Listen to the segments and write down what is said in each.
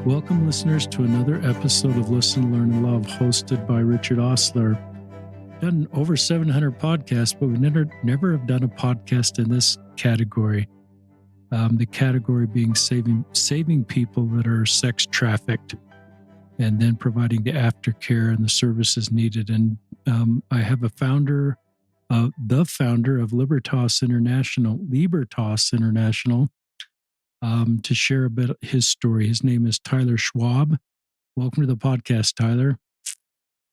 Welcome, listeners, to another episode of Listen, Learn, and Love, hosted by Richard Osler. Done over 700 podcasts, but we never have done a podcast in this category. The category being saving people that are sex trafficked, and then providing the aftercare and the services needed. And I have the founder of Libertas International, to share a bit of his story. His name is Tyler Schwab. Welcome to the podcast, Tyler.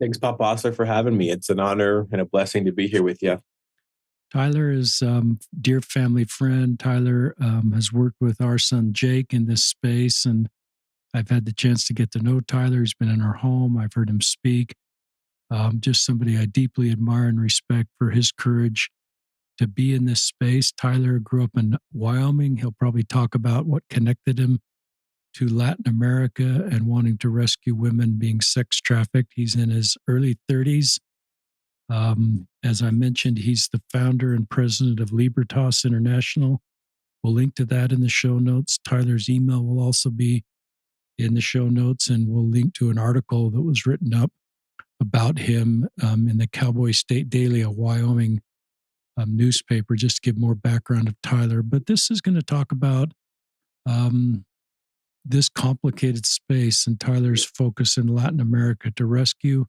Thanks, Papa Osler, for having me. It's an honor and a blessing to be here with you. Tyler is a dear family friend. Tyler has worked with our son, Jake, in this space, and I've had the chance to get to know Tyler. He's been in our home. I've heard him speak. Just somebody I deeply admire and respect for his courage to be in this space. Tyler grew up in Wyoming. He'll probably talk about what connected him to Latin America and wanting to rescue women being sex trafficked. He's in his early 30s. As I mentioned, he's the founder and president of Libertas International. We'll link to that in the show notes. Tyler's email will also be in the show notes, and we'll link to an article that was written up about him in the Cowboy State Daily, a Wyoming newspaper, just to give more background of Tyler. But this is going to talk about this complicated space and Tyler's focus in Latin America to rescue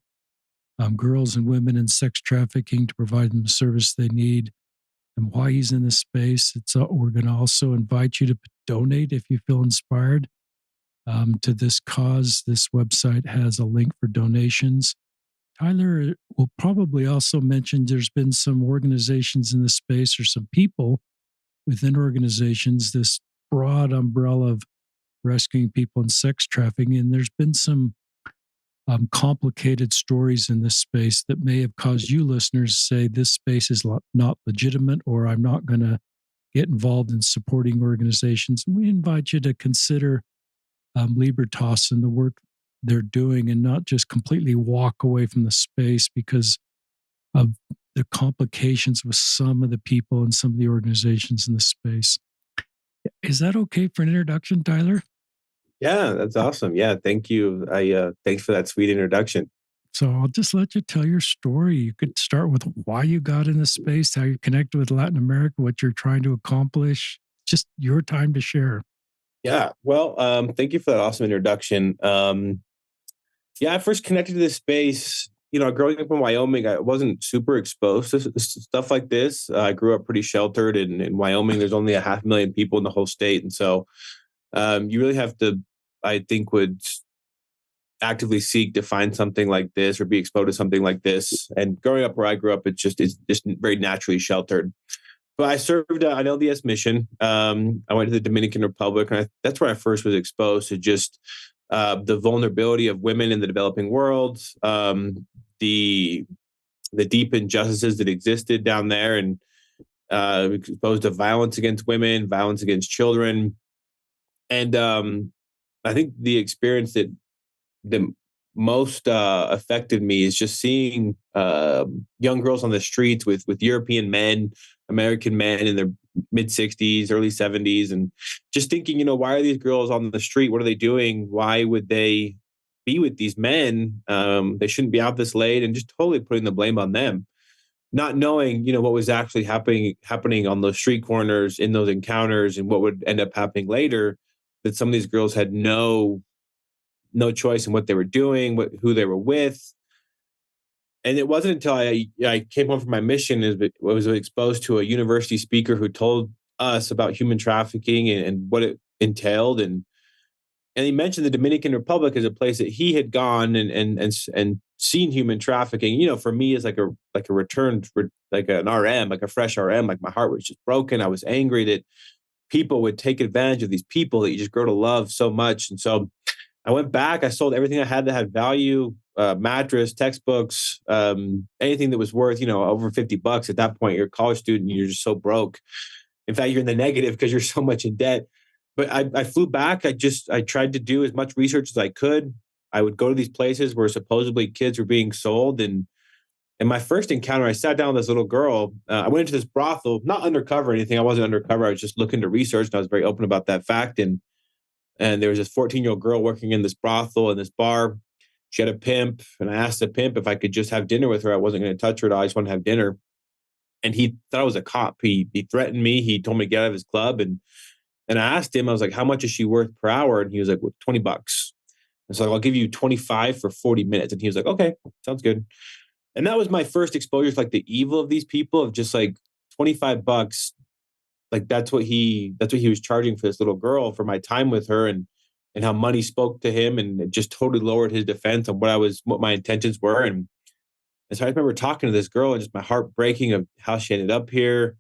girls and women in sex trafficking, to provide them the service they need, and why he's in this space. We're going to also invite you to donate if you feel inspired to this cause. This website has a link for donations. Tyler will probably also mention there's been some organizations in this space, or some people within organizations, this broad umbrella of rescuing people in sex trafficking. And there's been some complicated stories in this space that may have caused you listeners to say this space is not legitimate, or I'm not going to get involved in supporting organizations. And we invite you to consider Libertas and the work they're doing, and not just completely walk away from the space because of the complications with some of the people and some of the organizations in the space. Is that okay for an introduction, Tyler? Yeah, that's awesome. Yeah, thank you. Thanks for that sweet introduction. So I'll just let you tell your story. You could start with why you got in this space, how you connected with Latin America, what you're trying to accomplish. Just your time to share. Yeah, well, thank you for that awesome introduction. I first connected to this space, growing up in Wyoming. I wasn't super exposed to stuff like this. I grew up pretty sheltered in Wyoming. There's only 500,000 people in the whole state. And so you really have to, I think, would actively seek to find something like this or be exposed to something like this. And growing up where I grew up, it's just very naturally sheltered. But I served an LDS mission. I went to the Dominican Republic, and that's where I first was exposed to just the vulnerability of women in the developing world, the deep injustices that existed down there, and exposed to violence against women, violence against children. And I think the experience that most affected me is just seeing young girls on the streets with European men, American men in their mid-60s, early 70s, and just thinking, why are these girls on the street? What are they doing? Why would they be with these men? They shouldn't be out this late, and just totally putting the blame on them, not knowing, what was actually happening on those street corners, in those encounters, and what would end up happening later. That some of these girls had no choice in what they were doing, who they were with. And it wasn't until I came home from my mission was exposed to a university speaker who told us about human trafficking and what it entailed. And he mentioned the Dominican Republic as a place that he had gone and seen human trafficking. For me, it's like a return, like an RM, like a fresh RM. Like, my heart was just broken. I was angry that people would take advantage of these people that you just grow to love so much. And so I went back. I sold everything I had that had value, mattress, textbooks, anything that was worth, over $50 at that point. You're a college student. You're just so broke. In fact, you're in the negative because you're so much in debt. But I flew back. I tried to do as much research as I could. I would go to these places where supposedly kids were being sold. And my first encounter, I sat down with this little girl. I went into this brothel, not undercover or anything. I wasn't undercover. I was just looking to research, and I was very open about that fact. And and there was this 14-year-old girl working in this brothel and this bar. She had a pimp, and I asked the pimp if I could just have dinner with her. I wasn't going to touch her at all. I just wanted to have dinner. And he thought I was a cop. He threatened me. He told me to get out of his club. And I asked him, I was like, how much is she worth per hour? And he was like, well, $20. And so I'll give you 25 for 40 minutes. And he was like, okay, sounds good. And that was my first exposure to like the evil of these people, of just like $25. Like that's what he was charging for this little girl, for my time with her, and how money spoke to him, and it just totally lowered his defense on what my intentions were. And so I remember talking to this girl, and just my heart breaking of how she ended up here,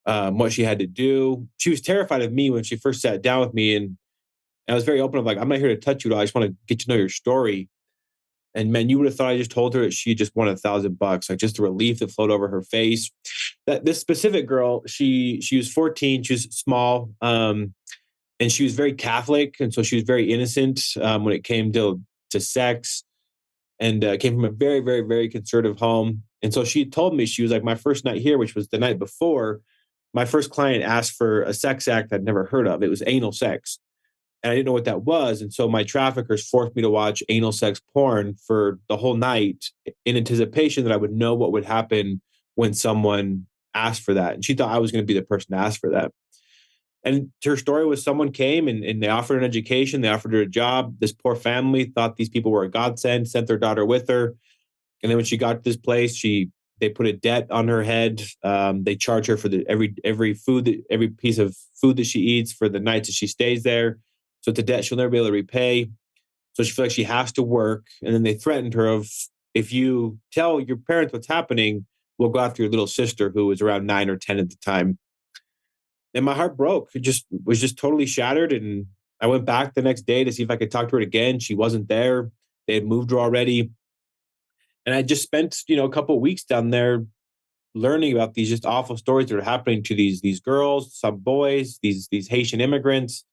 what she had to do. She was terrified of me when she first sat down with me, and I was very open of like, I'm not here to touch you at all. I just want to get to know your story. And man, you would have thought I just told her that she just won $1,000, like just the relief that flowed over her face. That this specific girl, she was 14, she was small, and she was very Catholic, and so she was very innocent when it came to sex, and came from a very, very, very conservative home. And so she told me, she was like, my first night here, which was the night before, my first client asked for a sex act I'd never heard of. It was anal sex. And I didn't know what that was. And so my traffickers forced me to watch anal sex porn for the whole night in anticipation that I would know what would happen when someone asked for that. And she thought I was going to be the person to ask for that. And her story was, someone came and they offered her an education, they offered her a job. This poor family thought these people were a godsend, sent their daughter with her. And then when she got to this place, they put a debt on her head. They charge her for every piece of food that she eats for the nights that she stays there. So it's a debt she'll never be able to repay. So she feels like she has to work. And then they threatened her of, if you tell your parents what's happening, we'll go after your little sister, who was around 9 or 10 at the time. And my heart broke. It just was just totally shattered. And I went back the next day to see if I could talk to her again. She wasn't there. They had moved her already. And I just spent, a couple of weeks down there learning about these just awful stories that are happening to these girls, some boys, these Haitian immigrants.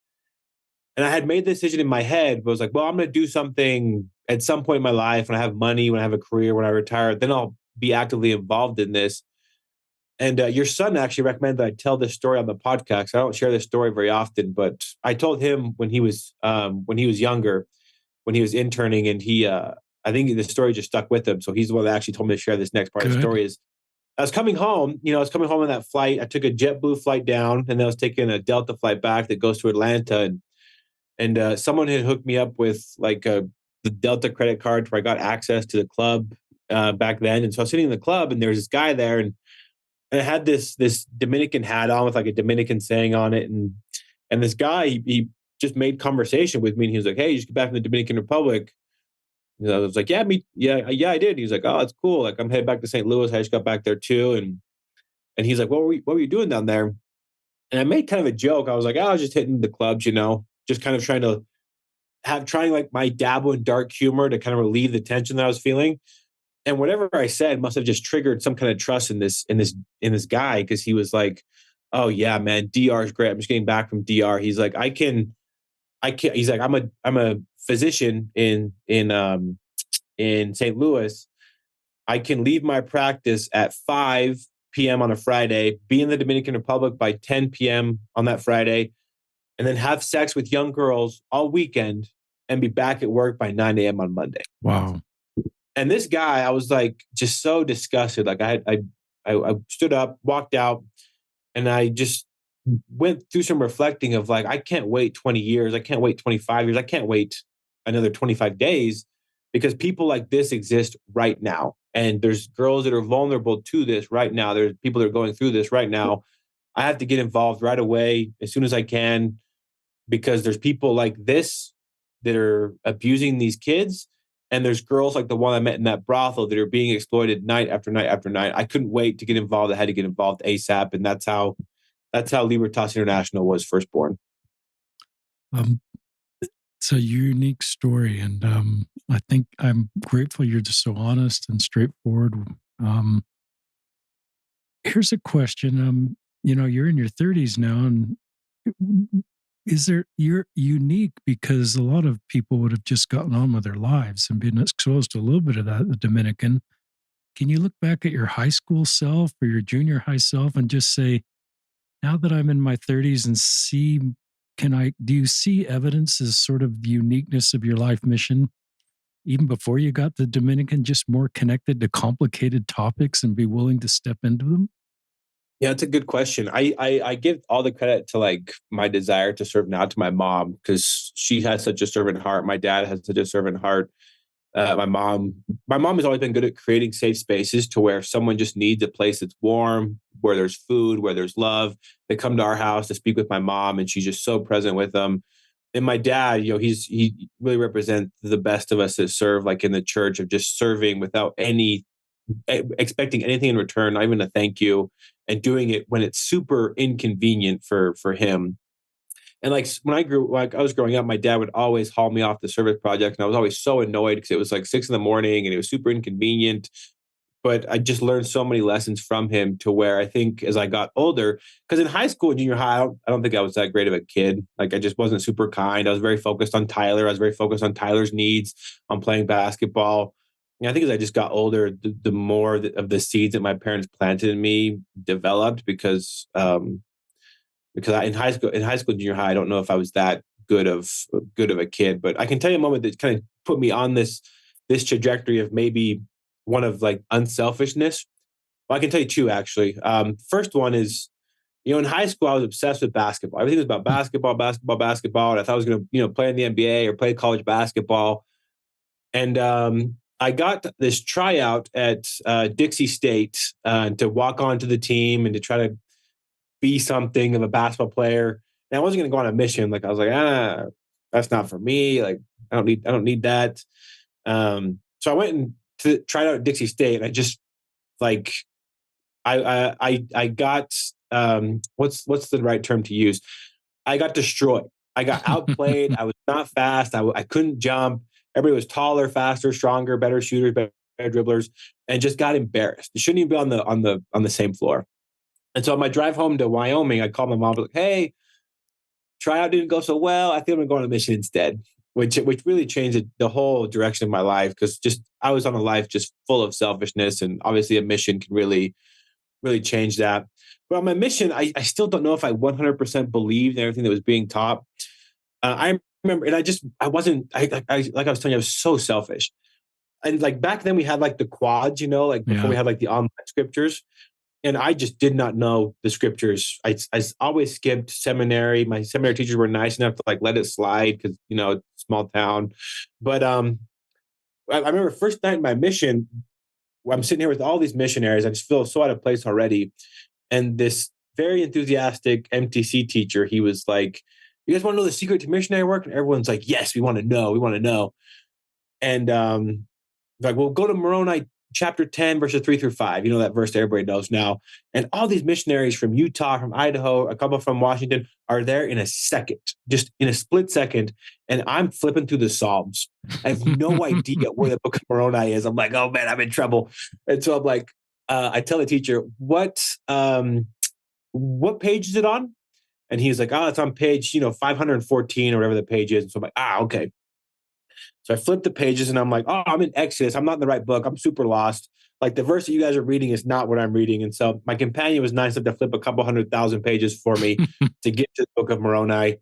And I had made the decision in my head, but I was like, well, I'm going to do something at some point in my life when I have money, when I have a career, when I retire, then I'll be actively involved in this. And your son actually recommended that I tell this story on the podcast. I don't share this story very often, but I told him when he was younger, when he was interning, and I think the story just stuck with him. So he's the one that actually told me to share this next part of the Good. story. Is I was coming home, I was coming home on that flight. I took a JetBlue flight down, and then I was taking a Delta flight back that goes to Atlanta, and someone had hooked me up with like the Delta credit card where I got access to the club back then. And so I was sitting in the club, and there was this guy there, and it had this Dominican hat on with like a Dominican saying on it, and this guy he just made conversation with me, and he was like, "Hey, you just get back from the Dominican Republic?" I was like, "Yeah, I did." He was like, "Oh, it's cool. Like I'm headed back to St. Louis. I just got back there too." And he's like, what were you doing down there?" And I made kind of a joke. I was like, "Oh, I was just hitting the clubs, just kind of trying like my dabble in dark humor to kind of relieve the tension that I was feeling." And whatever I said must have just triggered some kind of trust in this guy, because he was like, "Oh yeah, man, DR is great. I'm just getting back from DR." He's like, I can. He's like, I'm a physician in St. Louis. I can leave my practice at 5 p.m. on a Friday, be in the Dominican Republic by 10 p.m. on that Friday, and then have sex with young girls all weekend and be back at work by 9 a.m. on Monday. Wow. And this guy, I was like, just so disgusted. Like I stood up, walked out, and I just went through some reflecting of like, I can't wait 20 years. I can't wait 25 years. I can't wait another 25 days, because people like this exist right now. And there's girls that are vulnerable to this right now. There's people that are going through this right now. I have to get involved right away as soon as I can, because there's people like this that are abusing these kids. And there's girls like the one I met in that brothel that are being exploited night after night after night. I couldn't wait to get involved. I had to get involved ASAP. And that's how Libertas International was first born. Um, it's a unique story, and I think I'm grateful you're just so honest and straightforward. Um, Here's a question. You're in your 30s now, and you're unique because a lot of people would have just gotten on with their lives and been exposed to a little bit of that, the Dominican. Can you look back at your high school self or your junior high self and just say, now that I'm in my 30s and see do you see evidence as sort of the uniqueness of your life mission, even before you got the Dominican, just more connected to complicated topics and be willing to step into them? Yeah, it's a good question. I give all the credit to like my desire to serve now to my mom because she has such a servant heart. My dad has such a servant heart. My mom has always been good at creating safe spaces to where if someone just needs a place that's warm, where there's food, where there's love, they come to our house to speak with my mom, and she's just so present with them. And my dad, he really represents the best of us that serve like in the church of just serving without any expecting anything in return, not even a thank you, and doing it when it's super inconvenient for him. And like I was growing up, my dad would always haul me off the service project, and I was always so annoyed because it was like 6 in the morning and it was super inconvenient. But I just learned so many lessons from him to where I think as I got older, because in high school and junior high, I don't think I was that great of a kid. Like I just wasn't super kind. I was very focused on Tyler. I was very focused on Tyler's needs, on playing basketball. And I think as I just got older, the more of the seeds that my parents planted in me developed because in high school, junior high, I don't know if I was that good of a kid, but I can tell you a moment that kind of put me on this trajectory of maybe one of like unselfishness. Well, I can tell you two actually. First one is, in high school I was obsessed with basketball. Everything was about basketball, basketball, basketball, and I thought I was going to play in the NBA or play college basketball. And I got this tryout at Dixie State to walk onto the team and to try to be something of a basketball player. And I wasn't going to go on a mission. Like I was like, that's not for me. Like I don't need that. So I went and tried out at Dixie State, and I just like, I got, what's the right term to use? I got destroyed. I got outplayed. I was not fast. I couldn't jump. Everybody was taller, faster, stronger, better shooters, better dribblers, and just got embarrassed. You shouldn't even be on the same floor. And so on my drive home to Wyoming, I called my mom, like, "Hey, tryout didn't go so well. I think I'm gonna go on a mission instead." Which really changed the whole direction of my life because just I was on a life just full of selfishness, and obviously a mission can really change that. But on my mission, I still don't know if I 100% believed in everything that was being taught. I remember, and I wasn't, like I was telling you, I was so selfish. And like back then we had like the quads, like before Yeah. we had like the online scriptures. And I just did not know the scriptures. I always skipped seminary. My seminary teachers were nice enough to like let it slide because, small town. But I remember first night in my mission, I'm sitting here with all these missionaries. I just feel so out of place already. And this very enthusiastic MTC teacher, he was like, "You guys want to know the secret to missionary work?" And everyone's like, "Yes, we want to know. We want to know." And like, well, go to Moroni chapter 10, verses 3 through 5. You know that verse that everybody knows now. And all these missionaries from Utah, from Idaho, a couple from Washington are there in a second, just in a split second. And I'm flipping through the Psalms. I have no idea where the book of Moroni is. I'm like, oh man, I'm in trouble. And so I'm like, I tell the teacher, what page is it on? And he's like, oh, it's on page, 514 or whatever the page is. And so I'm like, okay. So I flip the pages and I'm like, oh, I'm in Exodus. I'm not in the right book. I'm super lost. Like the verse that you guys are reading is not what I'm reading. And so my companion was nice enough to flip a couple 100,000 pages for me to get to the book of Moroni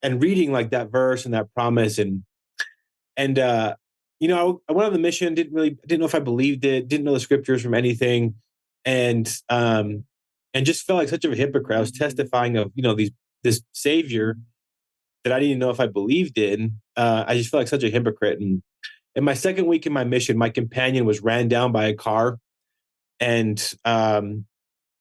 and reading like that verse and that promise. I went on the mission, didn't know if I believed it, didn't know the scriptures from anything. And just felt like such a hypocrite. I was testifying of, this savior that I didn't know if I believed in. I just felt like such a hypocrite. And in my second week in my mission, my companion was ran down by a car, and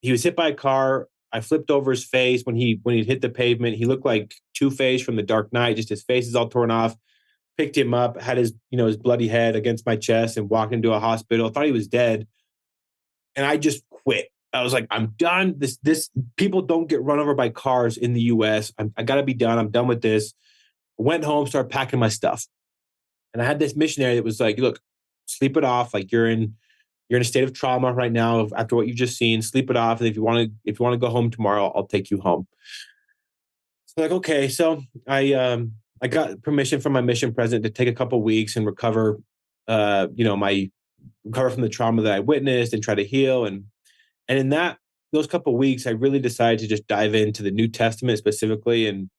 he was hit by a car. I flipped over his face when he hit the pavement. He looked like Two-Face from The Dark Knight. Just his face is all torn off. Picked him up, had his bloody head against my chest, and walked into a hospital. Thought he was dead, and I just quit. I was like, I'm done. This people don't get run over by cars in the U.S. I got to be done. I'm done with this. Went home, started packing my stuff. And I had this missionary that was like, look, sleep it off. Like you're in a state of trauma right now after what you've just seen. Sleep it off. And if you want to go home tomorrow, I'll take you home. So like, okay. So I got permission from my mission president to take a couple weeks and recover my recover from the trauma that I witnessed and try to heal. And in those couple weeks, I really decided to just dive into the New Testament specifically and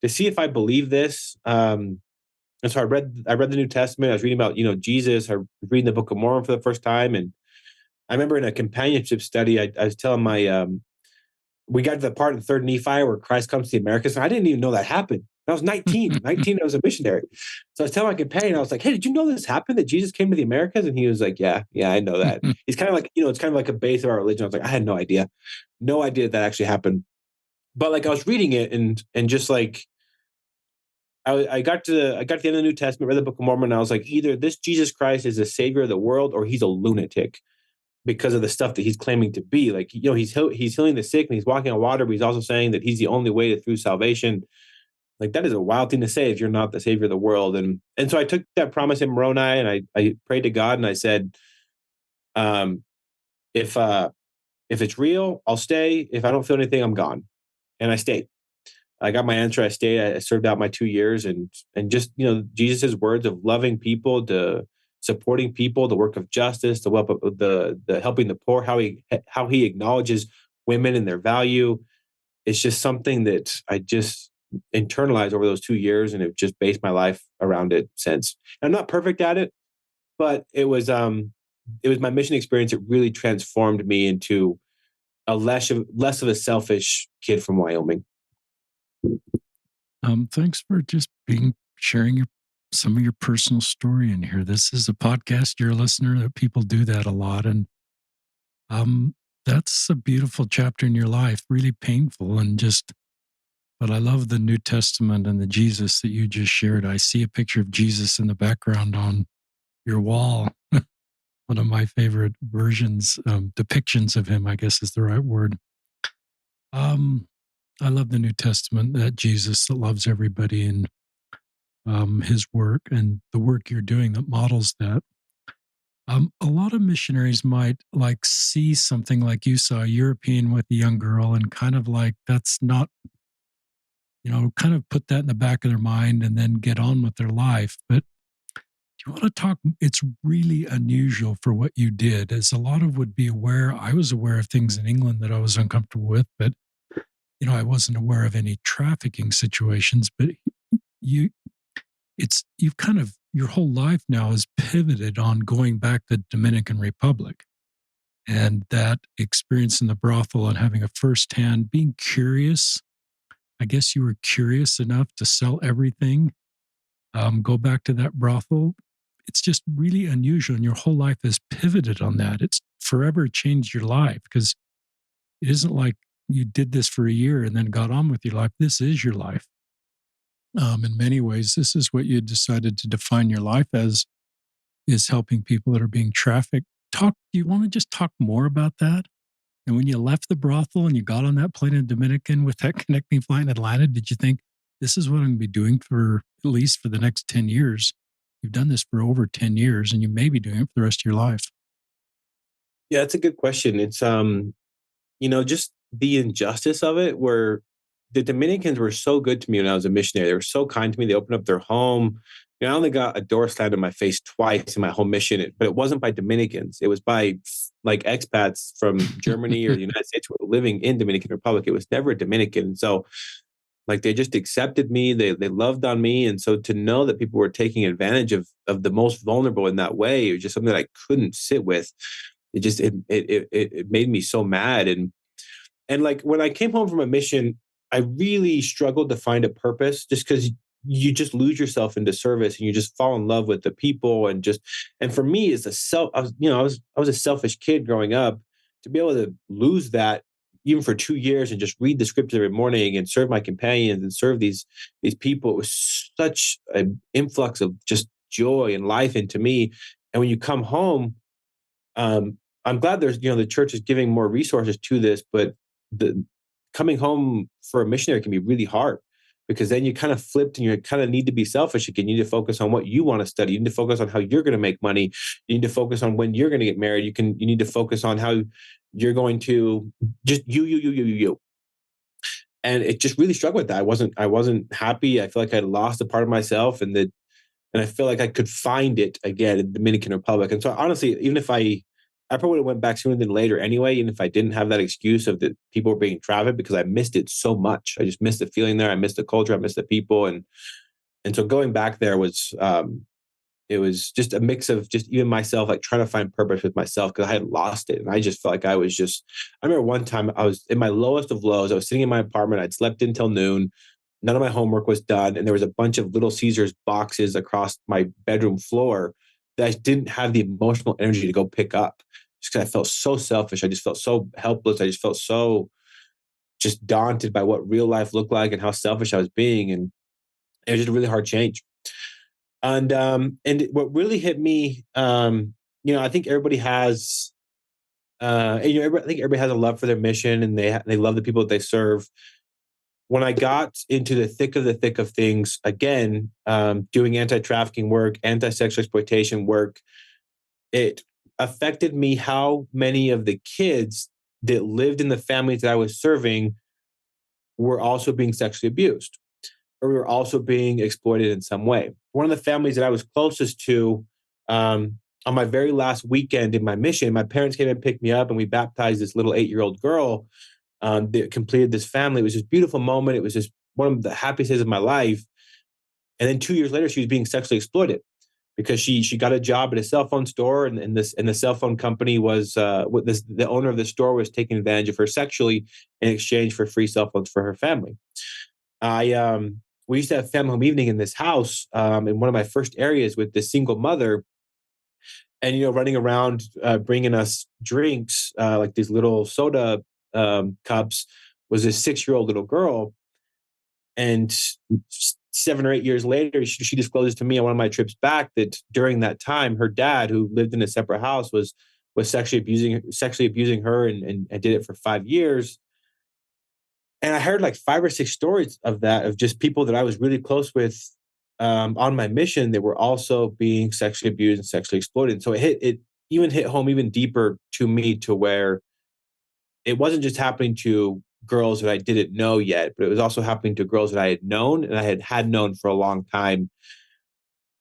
to see if I believe this. And so I read the New Testament. I was reading about, Jesus. I was reading the Book of Mormon for the first time. And I remember in a companionship study, I was telling we got to the part in the third Nephi where Christ comes to the Americas. And I didn't even know that happened. I was 19, I was a missionary. So I was telling my companion, I was like, hey, did you know this happened, that Jesus came to the Americas? And he was like, yeah, I know that. He's kind of like, it's kind of like a base of our religion. I was like, I had no idea that actually happened. But like I was reading it and just like, I got to the end of the New Testament, read the Book of Mormon, and I was like, either this Jesus Christ is the savior of the world or he's a lunatic because of the stuff that he's claiming to be. Like, he's healing the sick and he's walking on water, but he's also saying that he's the only way through salvation. Like, that is a wild thing to say if you're not the savior of the world. And so I took that promise in Moroni and I prayed to God and I said, um, if it's real, I'll stay. If I don't feel anything, I'm gone. And I stayed. I got my answer. I stayed. I served out my 2 years, and just Jesus's words of loving people, to supporting people, the work of justice, the helping the poor, how he acknowledges women and their value. It's just something that I just internalized over those 2 years, and have just based my life around it since. I'm not perfect at it, but it was my mission experience that really transformed me into a less of a selfish kid from Wyoming. Thanks for just sharing some of your personal story in here. This is a podcast. You're a listener. That people do that a lot, and um, that's a beautiful chapter in your life. Really painful, and just. But I love the New Testament and the Jesus that you just shared. I see a picture of Jesus in the background on your wall. One of my favorite versions, depictions of him, I guess is the right word. Um, I love the New Testament, that Jesus that loves everybody, and his work and the work you're doing that models that. A lot of missionaries might like see something like you saw, a European with a young girl, and kind of like that's not, kind of put that in the back of their mind and then get on with their life. But do you want to talk? It's really unusual for what you did, as a lot of would be aware. I was aware of things in England that I was uncomfortable with, but I wasn't aware of any trafficking situations. But you you've kind of, your whole life now is pivoted on going back to the Dominican Republic, and that experience in the brothel and having a firsthand, being curious. I guess you were curious enough to sell everything, go back to that brothel. It's just really unusual, and your whole life is pivoted on that. It's forever changed your life, because it isn't like you did this for a year and then got on with your life. This is your life. In many ways, this is what you decided to define your life as, is helping people that are being trafficked. Do you want to just talk more about that? And when you left the brothel and you got on that plane in Dominican with that connecting flight in Atlanta, did you think, this is what I'm going to be doing for at least for the next 10 years? You've done this for over 10 years, and you may be doing it for the rest of your life. Yeah, that's a good question. It's just the injustice of it, where the Dominicans were so good to me when I was a missionary. They were so kind to me. They opened up their home. I only got a door slammed in my face twice in my whole mission, but it wasn't by Dominicans. It was by like expats from Germany or the United States who were living in Dominican Republic. It was never a Dominican. So like they just accepted me. They loved on me. And so to know that people were taking advantage of the most vulnerable in that way, it was just something that I couldn't sit with. It made me so mad. And like when I came home from a mission, I really struggled to find a purpose, just because you just lose yourself into service and you just fall in love with the people. And for me, as I was a selfish kid growing up. To be able to lose that even for 2 years and just read the scriptures every morning and serve my companions and serve these people, it was such an influx of just joy and life into me. And when you come home, I'm glad there's, the church is giving more resources to this, but the coming home for a missionary can be really hard, because then you kind of flipped and you kind of need to be selfish again. You need to focus on what you want to study. You need to focus on how you're going to make money. You need to focus on when you're going to get married. You need to focus on how you're going to just you. And it just really struggled with that. I wasn't happy. I feel like I had lost a part of myself, and I feel like I could find it again in the Dominican Republic. And so honestly, even if I I probably would have went back sooner than later anyway, even if I didn't have that excuse of that people were being trafficked, because I missed it so much. I just missed the feeling there. I missed the culture. I missed the people, and so going back there was it was just a mix of just even myself, like trying to find purpose with myself because I had lost it. And I just felt like I was just, I remember one time I was in my lowest of lows. I was sitting in my apartment. I'd slept until noon. None of my homework was done. And there was a bunch of Little Caesars boxes across my bedroom floor that I didn't have the emotional energy to go pick up just because I felt so selfish. I just felt so helpless. I just felt so just daunted by what real life looked like and how selfish I was being. And it was just a really hard change. And what really hit me, I think everybody has, I think everybody has a love for their mission, and they love the people that they serve. When I got into the thick of things again, doing anti trafficking work, anti sexual exploitation work, it affected me how many of the kids that lived in the families that I was serving were also being sexually abused, or we were also being exploited in some way. One of the families that I was closest to, on my very last weekend in my mission, my parents came and picked me up, and we baptized this little 8-year-old girl that completed this family. It was this beautiful moment. It was just one of the happiest days of my life. And then 2 years later, she was being sexually exploited because she got a job at a cell phone store, and the cell phone company was the owner of the store was taking advantage of her sexually in exchange for free cell phones for her family. I We used to have family home evening in this house, in one of my first areas with this single mother, and running around bringing us drinks, like these little soda cups, was this 6-year-old little girl. And 7 or 8 years later, she discloses to me on one of my trips back that during that time, her dad, who lived in a separate house, was sexually abusing her, and did it for 5 years. And I heard like 5 or 6 stories of that, of just people that I was really close with, on my mission, that were also being sexually abused and sexually exploited. So it even hit home even deeper to me, to where it wasn't just happening to girls that I didn't know yet, but it was also happening to girls that I had known, and I had known for a long time.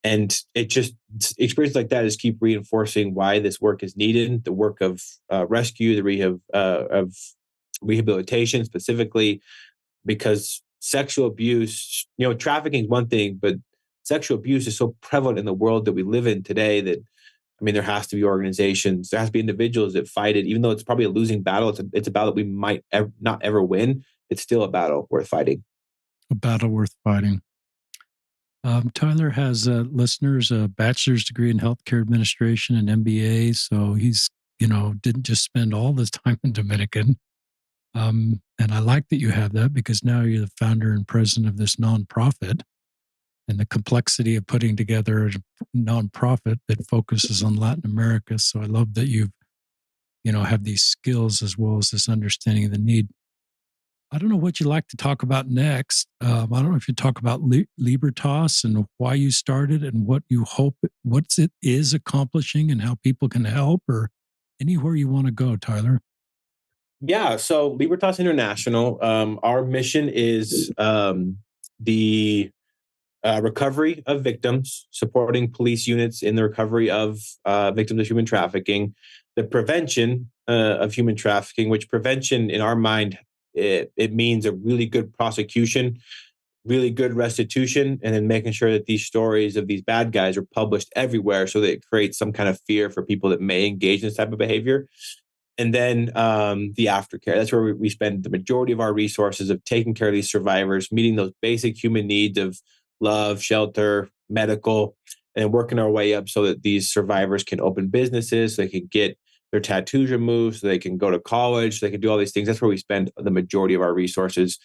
And it just, experiences like that just keep reinforcing why this work is needed. The work of rescue, the rehab, of rehabilitation specifically, because sexual abuse, trafficking is one thing, but sexual abuse is so prevalent in the world that we live in today that, I mean, there has to be organizations, there has to be individuals that fight it, even though it's probably a losing battle. It's a battle that we might not ever win. It's still a battle worth fighting. A battle worth fighting. Tyler has listeners a bachelor's degree in healthcare administration and MBA, so he's didn't just spend all this time in Dominican. And I like that you have that, because now you're the founder and president of this nonprofit, and the complexity of putting together a nonprofit that focuses on Latin America. So I love that have these skills as well as this understanding of the need. I don't know what you like to talk about next. I don't know if you talk about Libertas and why you started and what you hope, what it is accomplishing and how people can help, or anywhere you want to go, Tyler. Yeah, so Libertas International, our mission is the recovery of victims, supporting police units in the recovery of victims of human trafficking, the prevention of human trafficking, which prevention in our mind, it means a really good prosecution, really good restitution, and then making sure that these stories of these bad guys are published everywhere so that it creates some kind of fear for people that may engage in this type of behavior. And then the aftercare. That's where we spend the majority of our resources, of taking care of these survivors, meeting those basic human needs of love, shelter, medical, and working our way up so that these survivors can open businesses, so they can get their tattoos removed, so they can go to college, so they can do all these things. That's where we spend the majority of our resources.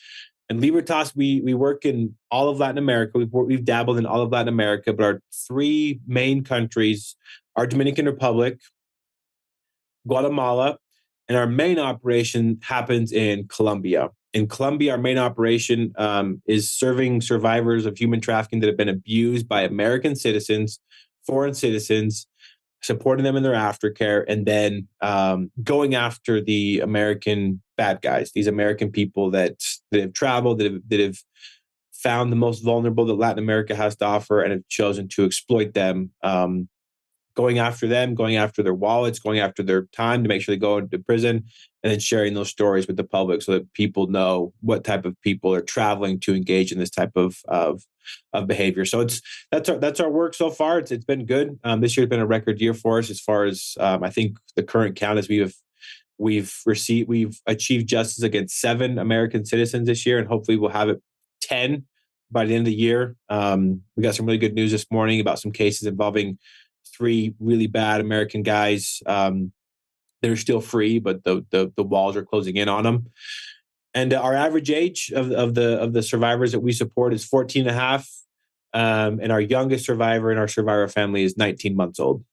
And Libertas, we work in all of Latin America. We've dabbled in all of Latin America, but our three main countries are Dominican Republic, Guatemala, and our main operation happens in Colombia. In Colombia, our main operation is serving survivors of human trafficking that have been abused by American citizens, foreign citizens, supporting them in their aftercare, and then going after the American bad guys, these American people that have traveled, that have found the most vulnerable that Latin America has to offer, and have chosen to exploit them, going after them, going after their wallets, going after their time to make sure they go into prison, and then sharing those stories with the public so that people know what type of people are traveling to engage in this type of behavior. So that's our work so far. It's been good. This year's been a record year for us as far as I think the current count is we've achieved justice against 7 American citizens this year, and hopefully we'll have it 10 by the end of the year. We got some really good news this morning about some cases involving 3 really bad American guys. They're still free, but the walls are closing in on them. And our average age of the survivors that we support is 14 and a half. And our youngest survivor in our survivor family is 19 months old.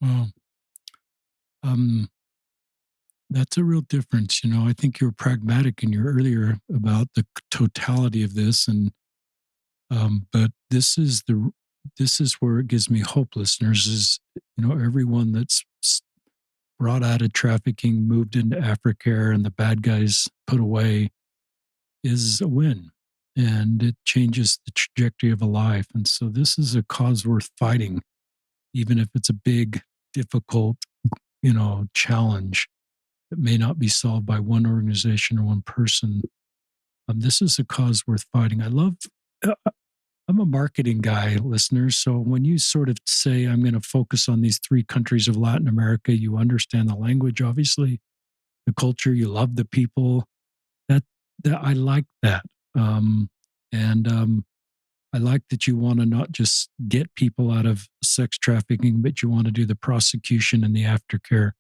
Well, um, that's a real difference. I think you were pragmatic in your earlier about the totality of this, and but this is where it gives me hope, listeners. Is everyone that's brought out of trafficking, moved into aftercare, and the bad guys put away is a win, and it changes the trajectory of a life. And so this is a cause worth fighting, even if it's a big, difficult, challenge that may not be solved by one organization or one person. This is a cause worth fighting. Uh, I'm a marketing guy, listeners. So when you sort of say, I'm going to focus on these 3 countries of Latin America, you understand the language, obviously, the culture, you love the people. That, that I like that. And I like that you want to not just get people out of sex trafficking, but you want to do the prosecution and the aftercare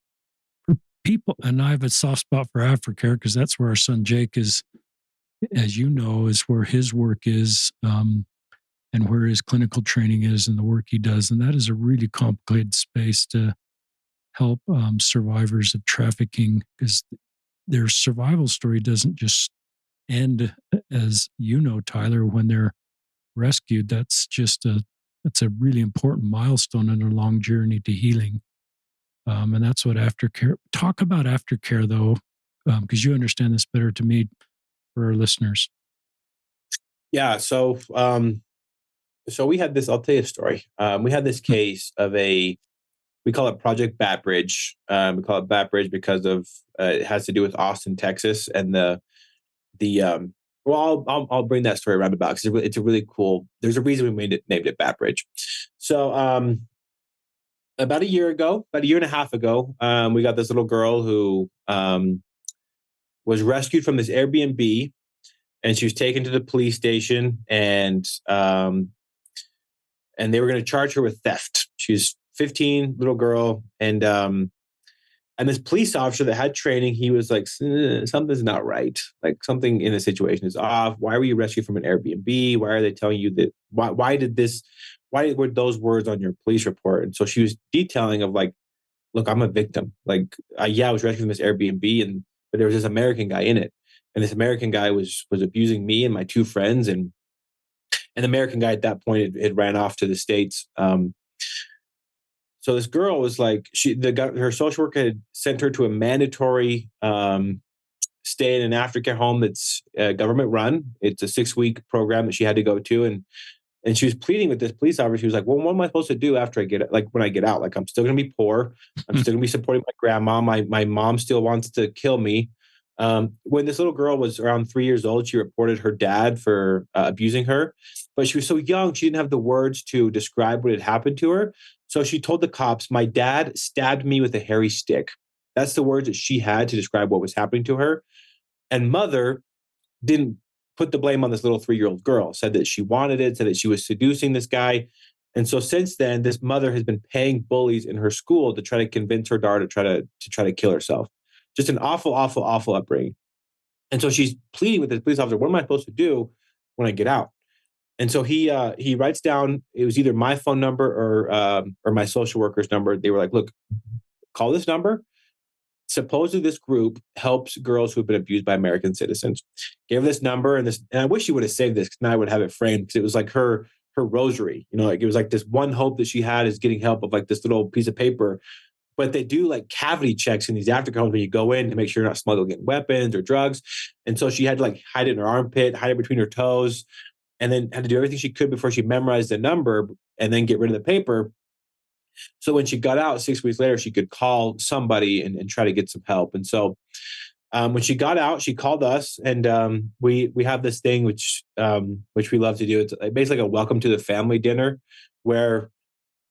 for people. And I have a soft spot for aftercare because that's where our son Jake is, as you know, is where his work is. And where his clinical training is and the work he does. And that is a really complicated space to help survivors of trafficking, because their survival story doesn't just end, as you know, Tyler, when they're rescued. That's a really important milestone in their long journey to healing. And that's what aftercare, talk about aftercare though, because you understand this better to me for our listeners. Yeah. So we had this. I'll tell you a story. We had this case of we call it Project Bat Bridge. We call it Bat Bridge because of it has to do with Austin, Texas, and the. Well, I'll bring that story around about because it's a really cool. There's a reason we named it Bat Bridge. So about a year and a half ago, we got this little girl who was rescued from this Airbnb, and she was taken to the police station, and they were going to charge her with theft. She's 15, little girl, and this police officer that had training, he was like, something's not right. Like something in the situation is off. Why were you rescued from an Airbnb? Why are they telling you that? Why were those words on your police report? And so she was detailing of like, look, I'm a victim. Like, I was rescued from this Airbnb, but there was this American guy in it, and this American guy was abusing me and my 2 friends, and an American guy at that point had ran off to the States. So this girl was like, her social worker had sent her to a mandatory stay in an aftercare home that's government run. It's a 6-week program that she had to go to, and she was pleading with this police officer. She was like, "Well, what am I supposed to do after when I get out? Like, I'm still going to be poor. I'm still going to be supporting my grandma. My mom still wants to kill me." When this little girl was around 3 years old, she reported her dad for abusing her, but she was so young, she didn't have the words to describe what had happened to her. So she told the cops, "My dad stabbed me with a hairy stick." That's the words that she had to describe what was happening to her. And mother didn't put the blame on this little 3-year-old girl, said that she wanted it, said that she was seducing this guy. And so since then, this mother has been paying bullies in her school to try to convince her daughter to try to kill herself. Just an awful, awful, awful upbringing. And so she's pleading with the police officer, "What am I supposed to do when I get out?" And so he writes down, it was either my phone number or my social worker's number. They were like, "Look, call this number. Supposedly this group helps girls who have been abused by American citizens." Gave her this number, and I wish she would have saved this because now I would have it framed, because it was like her rosary. Like it was like this one hope that she had is getting help of like this little piece of paper. But they do like cavity checks in these after homes when you go in to make sure you're not smuggling weapons or drugs. And so she had to like hide it in her armpit, hide it between her toes, and then had to do everything she could before she memorized the number and then get rid of the paper. So when she got out 6 weeks later, she could call somebody and try to get some help. And so when she got out, she called us, and we have this thing which we love to do. It's basically like a welcome to the family dinner, where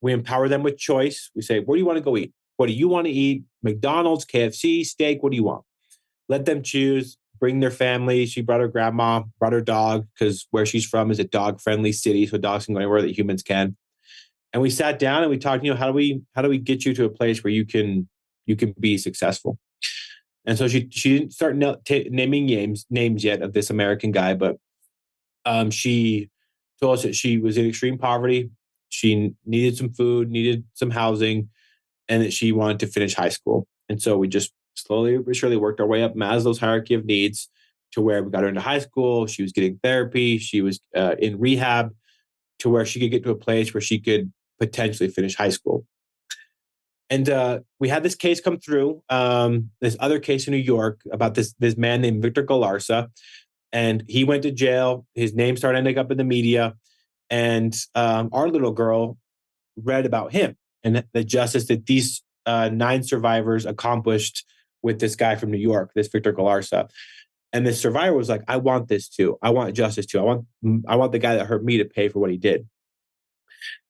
we empower them with choice. We say, where do you want to go eat? What do you want to eat? McDonald's, KFC, steak? What do you want? Let them choose. Bring their family. She brought her grandma, brought her dog, because where she's from is a dog-friendly city, so dogs can go anywhere that humans can. And we sat down and we talked. How do we get you to a place where you can be successful? And so she didn't start naming names yet of this American guy, but she told us that she was in extreme poverty. She needed some food, needed some housing, and that she wanted to finish high school. And so we just slowly but surely worked our way up Maslow's hierarchy of needs to where we got her into high school. She was getting therapy. She was in rehab to where she could get to a place where she could potentially finish high school. And we had this case come through, this other case in New York about this man named Victor Galarza, and he went to jail. His name started ending up in the media, and our little girl read about him and the justice that these 9 survivors accomplished with this guy from New York, this Victor Galarza. And this survivor was like, "I want this too. I want justice too. I want the guy that hurt me to pay for what he did."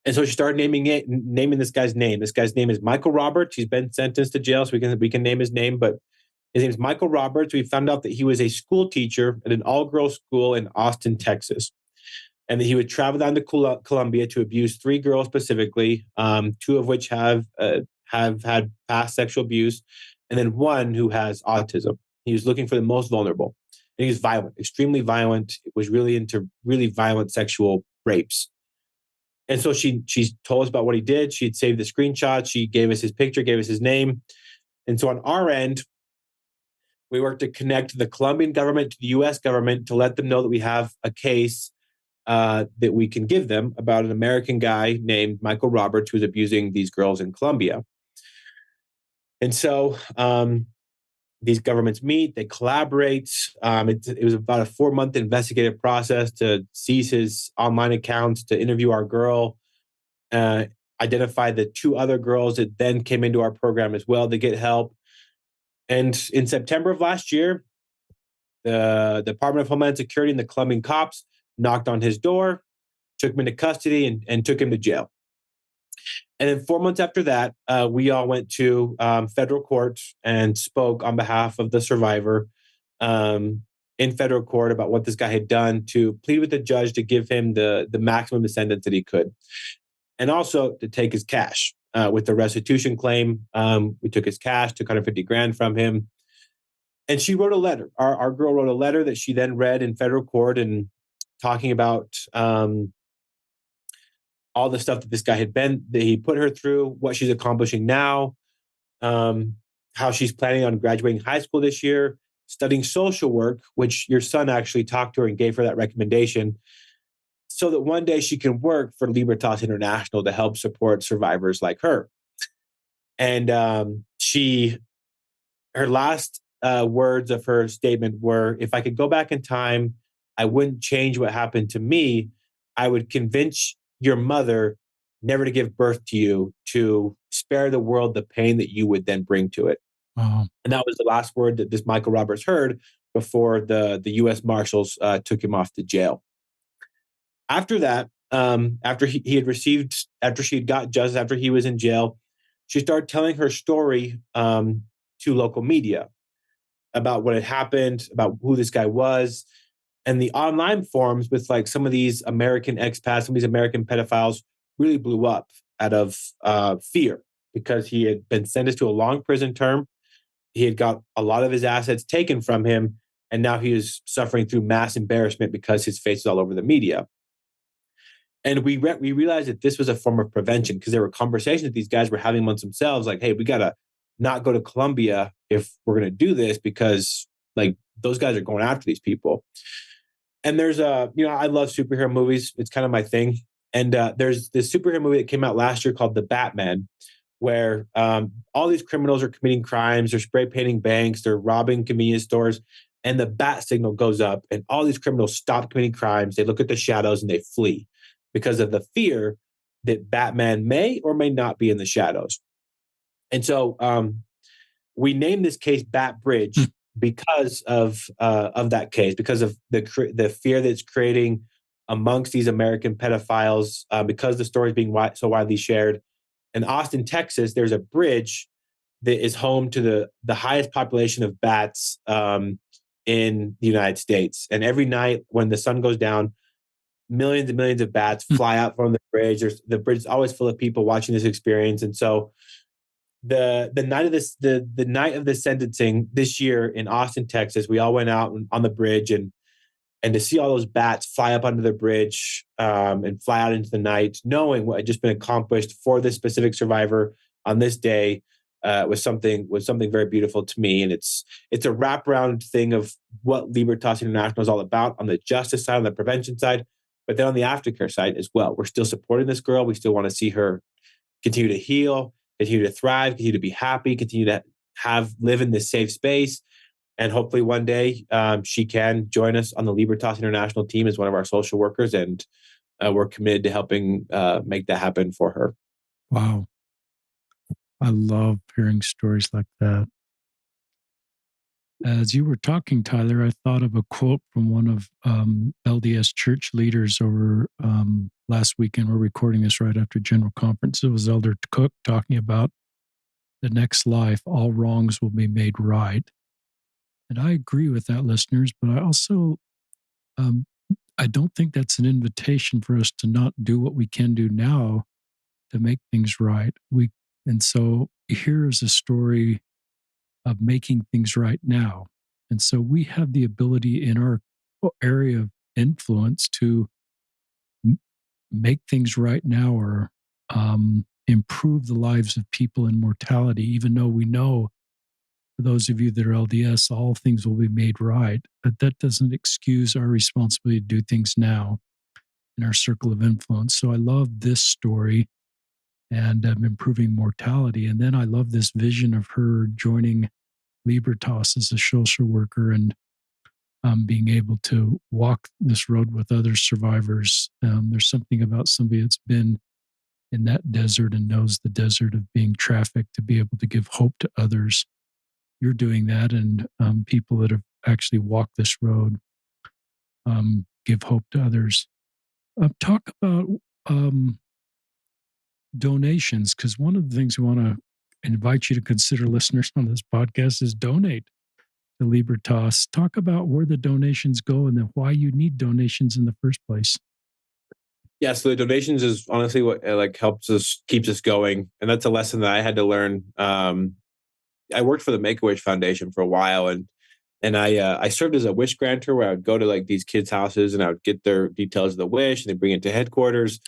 And so she started naming this guy's name. This guy's name is Michael Roberts. He's been sentenced to jail, so we can name his name. But his name is Michael Roberts. We found out that he was a school teacher at an all-girls school in Austin, Texas, and that he would travel down to Colombia to abuse 3 girls specifically, 2 of which have had past sexual abuse, and then 1 who has autism. He was looking for the most vulnerable, and he was violent, extremely violent. Was really into really violent sexual rapes. And so she told us about what he did. She had saved the screenshot. She gave us his picture, gave us his name. And so on our end, we worked to connect the Colombian government to the U.S. government to let them know that we have a case that we can give them about an American guy named Michael Roberts who's abusing these girls in Colombia. And so these governments meet, they collaborate. It was about a 4-month investigative process to seize his online accounts, to interview our girl, uh, identify the 2 other girls that then came into our program as well to get help. And in September of last year, the Department of Homeland Security and the Colombian cops knocked on his door, took him into custody, and took him to jail. And then 4 months after that, we all went to federal court and spoke on behalf of the survivor in federal court about what this guy had done, to plead with the judge to give him the maximum sentence that he could, and also to take his cash with the restitution claim. We took his cash, took 150 grand from him. And she wrote a letter. Our girl wrote a letter that she then read in federal court, and talking about all the stuff that this guy that he put her through, what she's accomplishing now, how she's planning on graduating high school this year, studying social work, which your son actually talked to her and gave her that recommendation, so that one day she can work for Libertas International to help support survivors like her. And her last words of her statement were, "If I could go back in time, I wouldn't change what happened to me. I would convince your mother never to give birth to you, to spare the world the pain that you would then bring to it." Wow. And that was the last word that this Michael Roberts heard before the U.S. Marshals took him off to jail. After that, after he had received, after she had got justice, after he was in jail, she started telling her story to local media about what had happened, about who this guy was. And the online forums with like some of these American expats, some of these American pedophiles really blew up out of fear, because he had been sentenced to a long prison term. He had got a lot of his assets taken from him, and now he was suffering through mass embarrassment because his face is all over the media. And we realized that this was a form of prevention, because there were conversations that these guys were having amongst themselves, like, "Hey, we gotta not go to Colombia if we're gonna do this, because like those guys are going after these people." And there's I love superhero movies. It's kind of my thing. And there's this superhero movie that came out last year called The Batman, where all these criminals are committing crimes. They're spray painting banks. They're robbing convenience stores. And the bat signal goes up, and all these criminals stop committing crimes. They look at the shadows and they flee because of the fear that Batman may or may not be in the shadows. And so we named this case Bat Bridge because of that case, because of the fear that it's creating amongst these American pedophiles, because the story is being so widely shared. In Austin, Texas, there's a bridge that is home to the highest population of bats in the United States. And every night when the sun goes down, millions and millions of bats fly out from the bridge. The bridge is always full of people watching this experience. And so the night of the night of the sentencing this year in Austin, Texas, we all went out on the bridge, and to see all those bats fly up under the bridge and fly out into the night, knowing what had just been accomplished for this specific survivor on this day, was something very beautiful to me. And it's a wraparound thing of what Libertas International is all about on the justice side, on the prevention side, but then on the aftercare side as well. We're still supporting this girl. We still want to see her continue to heal, continue to thrive, continue to be happy, continue to live in this safe space. And hopefully one day she can join us on the Libertas International team as one of our social workers. And we're committed to helping make that happen for her. Wow. I love hearing stories like that. As you were talking, Tyler, I thought of a quote from one of LDS church leaders over last weekend. We're recording this right after General Conference. It was Elder Cook talking about the next life, all wrongs will be made right. And I agree with that, listeners, but I also, I don't think that's an invitation for us to not do what we can do now to make things right. And so here's a story of making things right now. And so we have the ability in our area of influence to make things right now, or improve the lives of people in mortality, even though we know, for those of you that are LDS, all things will be made right. But that doesn't excuse our responsibility to do things now in our circle of influence. So I love this story and improving mortality. And then I love this vision of her joining Libertas as a social worker and being able to walk this road with other survivors. There's something about somebody that's been in that desert and knows the desert of being trafficked to be able to give hope to others. You're doing that, and people that have actually walked this road give hope to others. Talk about donations, because one of the things we want to invite you to consider, listeners, on this podcast is donate to Libertas. Talk about where the donations go and then why you need donations in the first place. Yeah, so the donations is honestly what helps us, keeps us going, and that's a lesson that I had to learn. I worked for the Make-A-Wish Foundation for a while, and I served as a wish granter, where I would go to these kids' houses and I would get their details of the wish and they bring it to headquarters.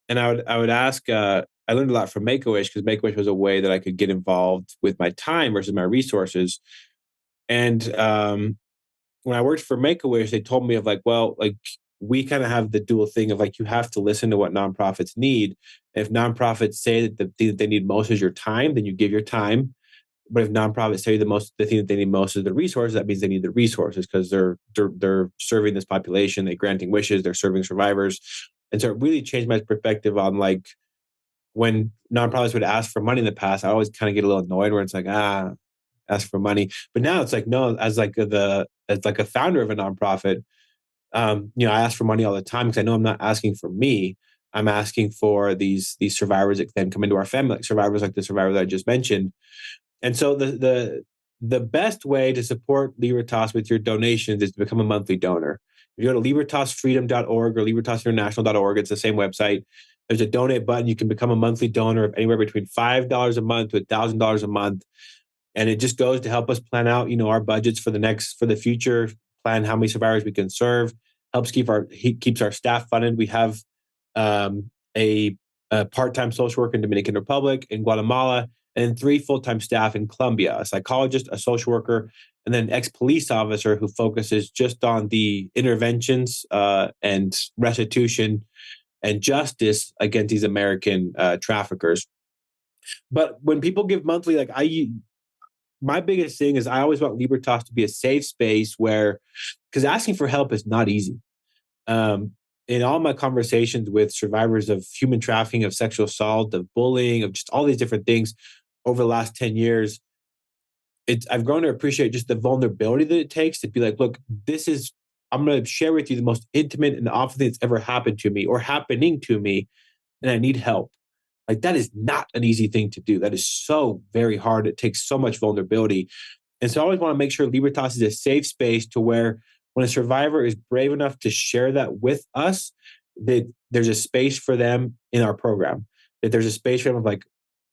And I would ask. I learned a lot from Make-A-Wish, because Make-A-Wish was a way that I could get involved with my time versus my resources. And when I worked for Make-A-Wish, they told me of we kind of have the dual thing of you have to listen to what nonprofits need. If nonprofits say that the thing that they need most is your time, then you give your time. But if nonprofits say the thing that they need most is the resources, that means they need the resources, because they're serving this population, they're granting wishes, they're serving survivors. And so it really changed my perspective on when nonprofits would ask for money in the past, I always kind of get a little annoyed where it's ask for money. But now it's no, as a founder of a nonprofit, I ask for money all the time, because I know I'm not asking for me. I'm asking for these survivors that then come into our family, survivors like the survivor that I just mentioned. And so the best way to support Libertas with your donations is to become a monthly donor. If you go to libertasfreedom.org or libertasinternational.org, it's the same website. There's a donate button. You can become a monthly donor of anywhere between $5 a month to $1,000 a month. And it just goes to help us plan out, our budgets for the future, plan how many survivors we can serve, helps keeps our staff funded. We have a part-time social worker in Dominican Republic, in Guatemala, and 3 full-time staff in Colombia, a psychologist, a social worker, and then an ex-police officer who focuses just on the interventions and restitution and justice against these American traffickers. But when people give monthly, my biggest thing is I always want Libertas to be a safe space because asking for help is not easy. in all my conversations with survivors of human trafficking, of sexual assault, of bullying, of just all these different things over the last 10 years, I've grown to appreciate just the vulnerability that it takes to be like, look, I'm going to share with you the most intimate and awful thing that's ever happened to me or happening to me, and I need help. Like, that is not an easy thing to do. That is so very hard. It takes so much vulnerability. And so I always want to make sure Libertas is a safe space to where when a survivor is brave enough to share that with us, that there's a space for them in our program, that there's a space for them of like,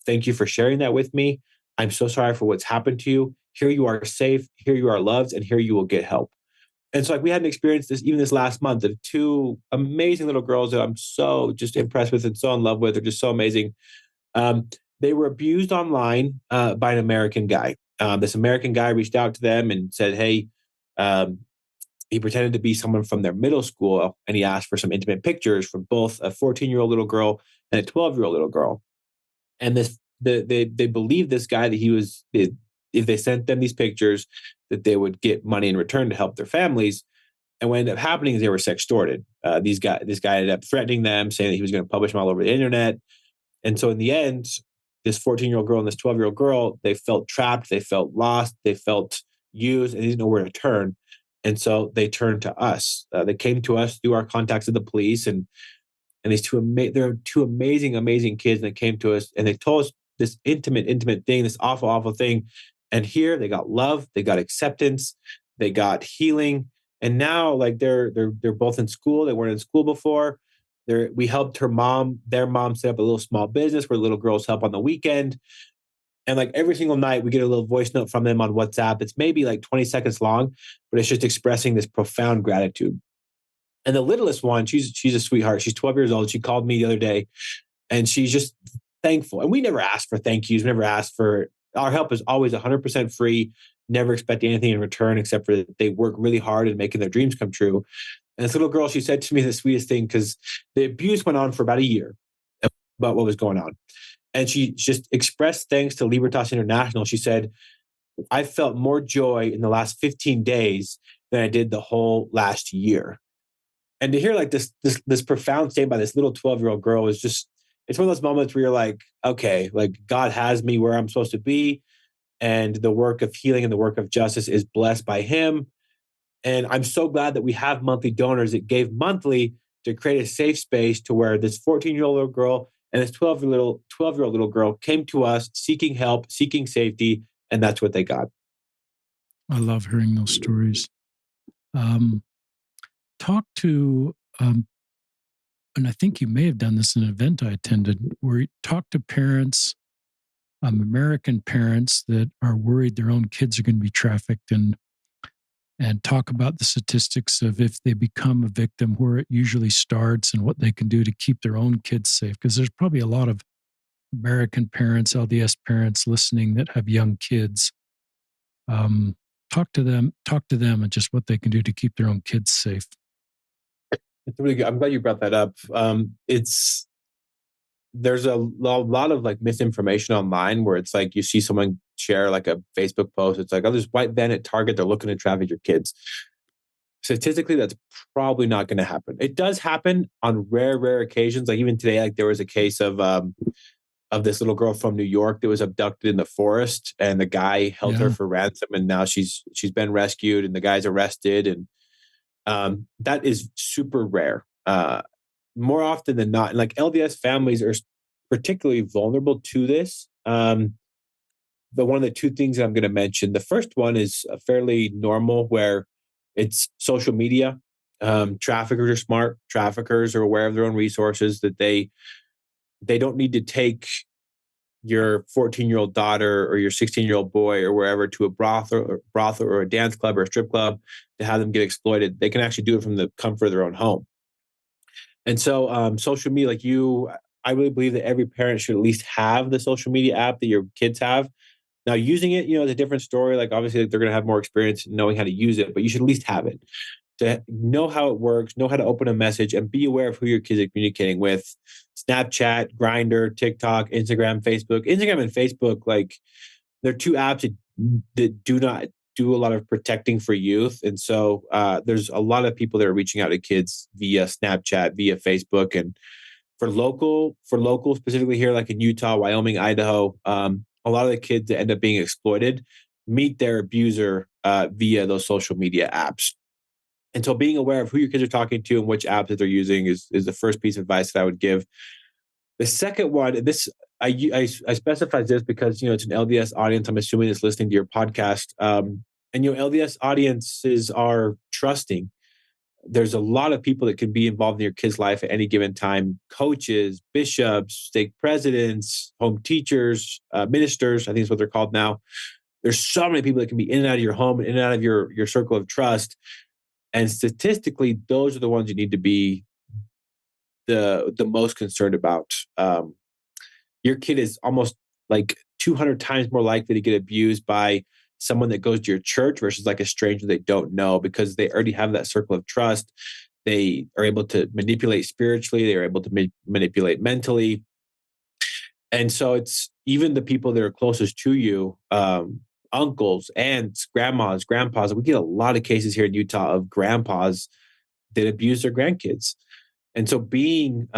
thank you for sharing that with me. I'm so sorry for what's happened to you. Here you are safe. Here you are loved, and here you will get help. And so, like, we had an experience this last month of two amazing little girls that I'm so just impressed with and so in love with. They're just so amazing. Um, they were abused online by an American guy. This American guy reached out to them and said, "Hey," um, he pretended to be someone from their middle school, and he asked for some intimate pictures for both a 14-year-old little girl and a 12-year-old little girl. And they believed this guy that if they sent them these pictures, that they would get money in return to help their families. And what ended up happening is they were sextorted. This guy ended up threatening them, saying that he was going to publish them all over the internet. And so in the end, this 14-year-old girl and this 12-year-old girl, they felt trapped, they felt lost, they felt used, and they didn't know where to turn. And so they turned to us. They came to us through our contacts with the police, and they're two amazing, amazing kids. And they came to us and they told us this intimate thing, this awful, awful thing. And here they got love, they got acceptance, they got healing, and now like they're both in school. They weren't in school before. We helped their mom set up a little small business where little girls help on the weekend. And like every single night, we get a little voice note from them on WhatsApp. It's maybe like 20 seconds long, but it's just expressing this profound gratitude. And the littlest one, she's a sweetheart. She's 12 years old. She called me the other day, and she's just thankful. And we never asked for thank yous. We never asked for our help is always 100% free. Never expect anything in return except for they work really hard in making their dreams come true. And this little girl, she said to me the sweetest thing because the abuse went on for about a year about what was going on. And she just expressed thanks to Libertas International. She said, I felt more joy in the last 15 days than I did the whole last year. And to hear like this profound statement by this little 12-year-old girl is just, it's one of those moments where you're like, okay, like God has me where I'm supposed to be. And the work of healing and the work of justice is blessed by him. And I'm so glad that we have monthly donors that gave monthly to create a safe space to where this 14-year-old little girl and this 12-year-old little girl came to us seeking help, seeking safety, and that's what they got. I love hearing those stories. Um, talk to, and I think you may have done this in an event I attended, where you talk to parents, American parents that are worried their own kids are going to be trafficked, and talk about the statistics of if they become a victim, where it usually starts, and what they can do to keep their own kids safe. Because there's probably a lot of American parents, LDS parents listening that have young kids. Talk to them and just what they can do to keep their own kids safe. It's really good. I'm glad you brought that up. There's a lot of like misinformation online where it's like you see someone share like a Facebook post. It's like, oh, there's white van at Target. They're looking to traffic your kids. Statistically, that's probably not going to happen. It does happen on rare occasions. Like even today, like there was a case of this little girl from New York that was abducted in the forest, and the guy held her for ransom, and now she's been rescued, and the guy's arrested, and that is super rare. More often than not, and like LDS families are particularly vulnerable to this. The one of the two things that I'm going to mention, the first one is fairly normal, where it's social media. Traffickers are smart. Traffickers are aware of their own resources, that they don't need to take your 14-year-old daughter or your 16-year-old boy or wherever to a brothel or a dance club or a strip club to have them get exploited. They can actually do it from the comfort of their own home. And so social media, like I really believe that every parent should at least have the social media app that your kids have. Now, using it, is a different story. Like obviously they're going to have more experience in knowing how to use it, but you should at least have it to know how it works, know how to open a message, and be aware of who your kids are communicating with. Snapchat, Grindr, TikTok, Instagram, Facebook. Instagram and Facebook, like they're two apps that do not do a lot of protecting for youth. And so there's a lot of people that are reaching out to kids via Snapchat, via Facebook. And for local, specifically here, like in Utah, Wyoming, Idaho, a lot of the kids that end up being exploited meet their abuser via those social media apps. And so being aware of who your kids are talking to and which apps that they're using is the first piece of advice that I would give. The second one, and this I specify this because it's an LDS audience. I'm assuming it's listening to your podcast, and LDS audiences are trusting. There's a lot of people that can be involved in your kid's life at any given time: coaches, bishops, stake presidents, home teachers, ministers. I think is what they're called now. There's so many people that can be in and out of your home and in and out of your circle of trust. And statistically, those are the ones you need to be the most concerned about. Your kid is almost like 200 times more likely to get abused by someone that goes to your church versus like a stranger they don't know, because they already have that circle of trust. They are able to manipulate spiritually. They are able to manipulate mentally. And so it's even the people that are closest to you, uncles, aunts, grandmas, grandpas. We get a lot of cases here in Utah of grandpas that abuse their grandkids. And so being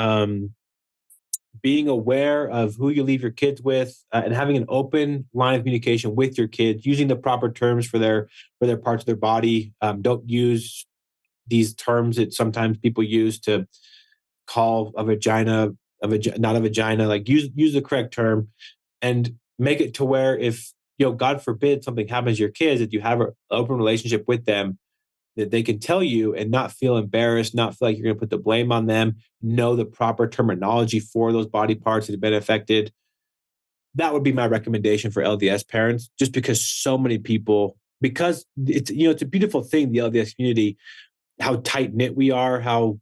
aware of who you leave your kids with, and having an open line of communication with your kids, using the proper terms for their parts of their body. Don't use these terms that sometimes people use to call a vagina not a vagina. Like use the correct term, and make it to where if God forbid something happens to your kids, that you have an open relationship with them, that they can tell you and not feel embarrassed, not feel like you're going to put the blame on them, know the proper terminology for those body parts that have been affected. That would be my recommendation for LDS parents, just because so many people, because it's a beautiful thing, the LDS community, how tight knit we are, how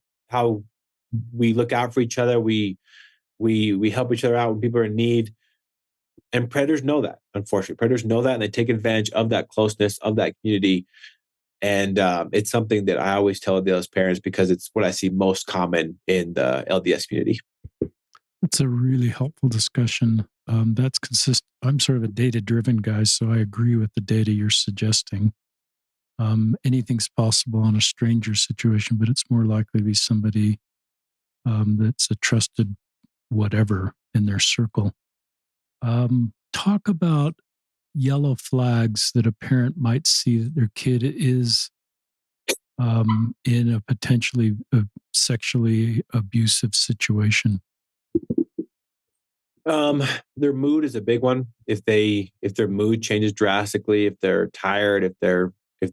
we look out for each other, we help each other out when people are in need. And predators know that. Unfortunately, predators know that, and they take advantage of that closeness, of that community. And it's something that I always tell those parents, because it's what I see most common in the LDS community. That's a really helpful discussion. That's consistent. I'm sort of a data-driven guy, so I agree with the data you're suggesting. Anything's possible on a stranger situation, but it's more likely to be somebody that's a trusted whatever in their circle. Talk about yellow flags that a parent might see that their kid is in a potentially sexually abusive situation. Their mood is a big one. If their mood changes drastically, if they're tired, if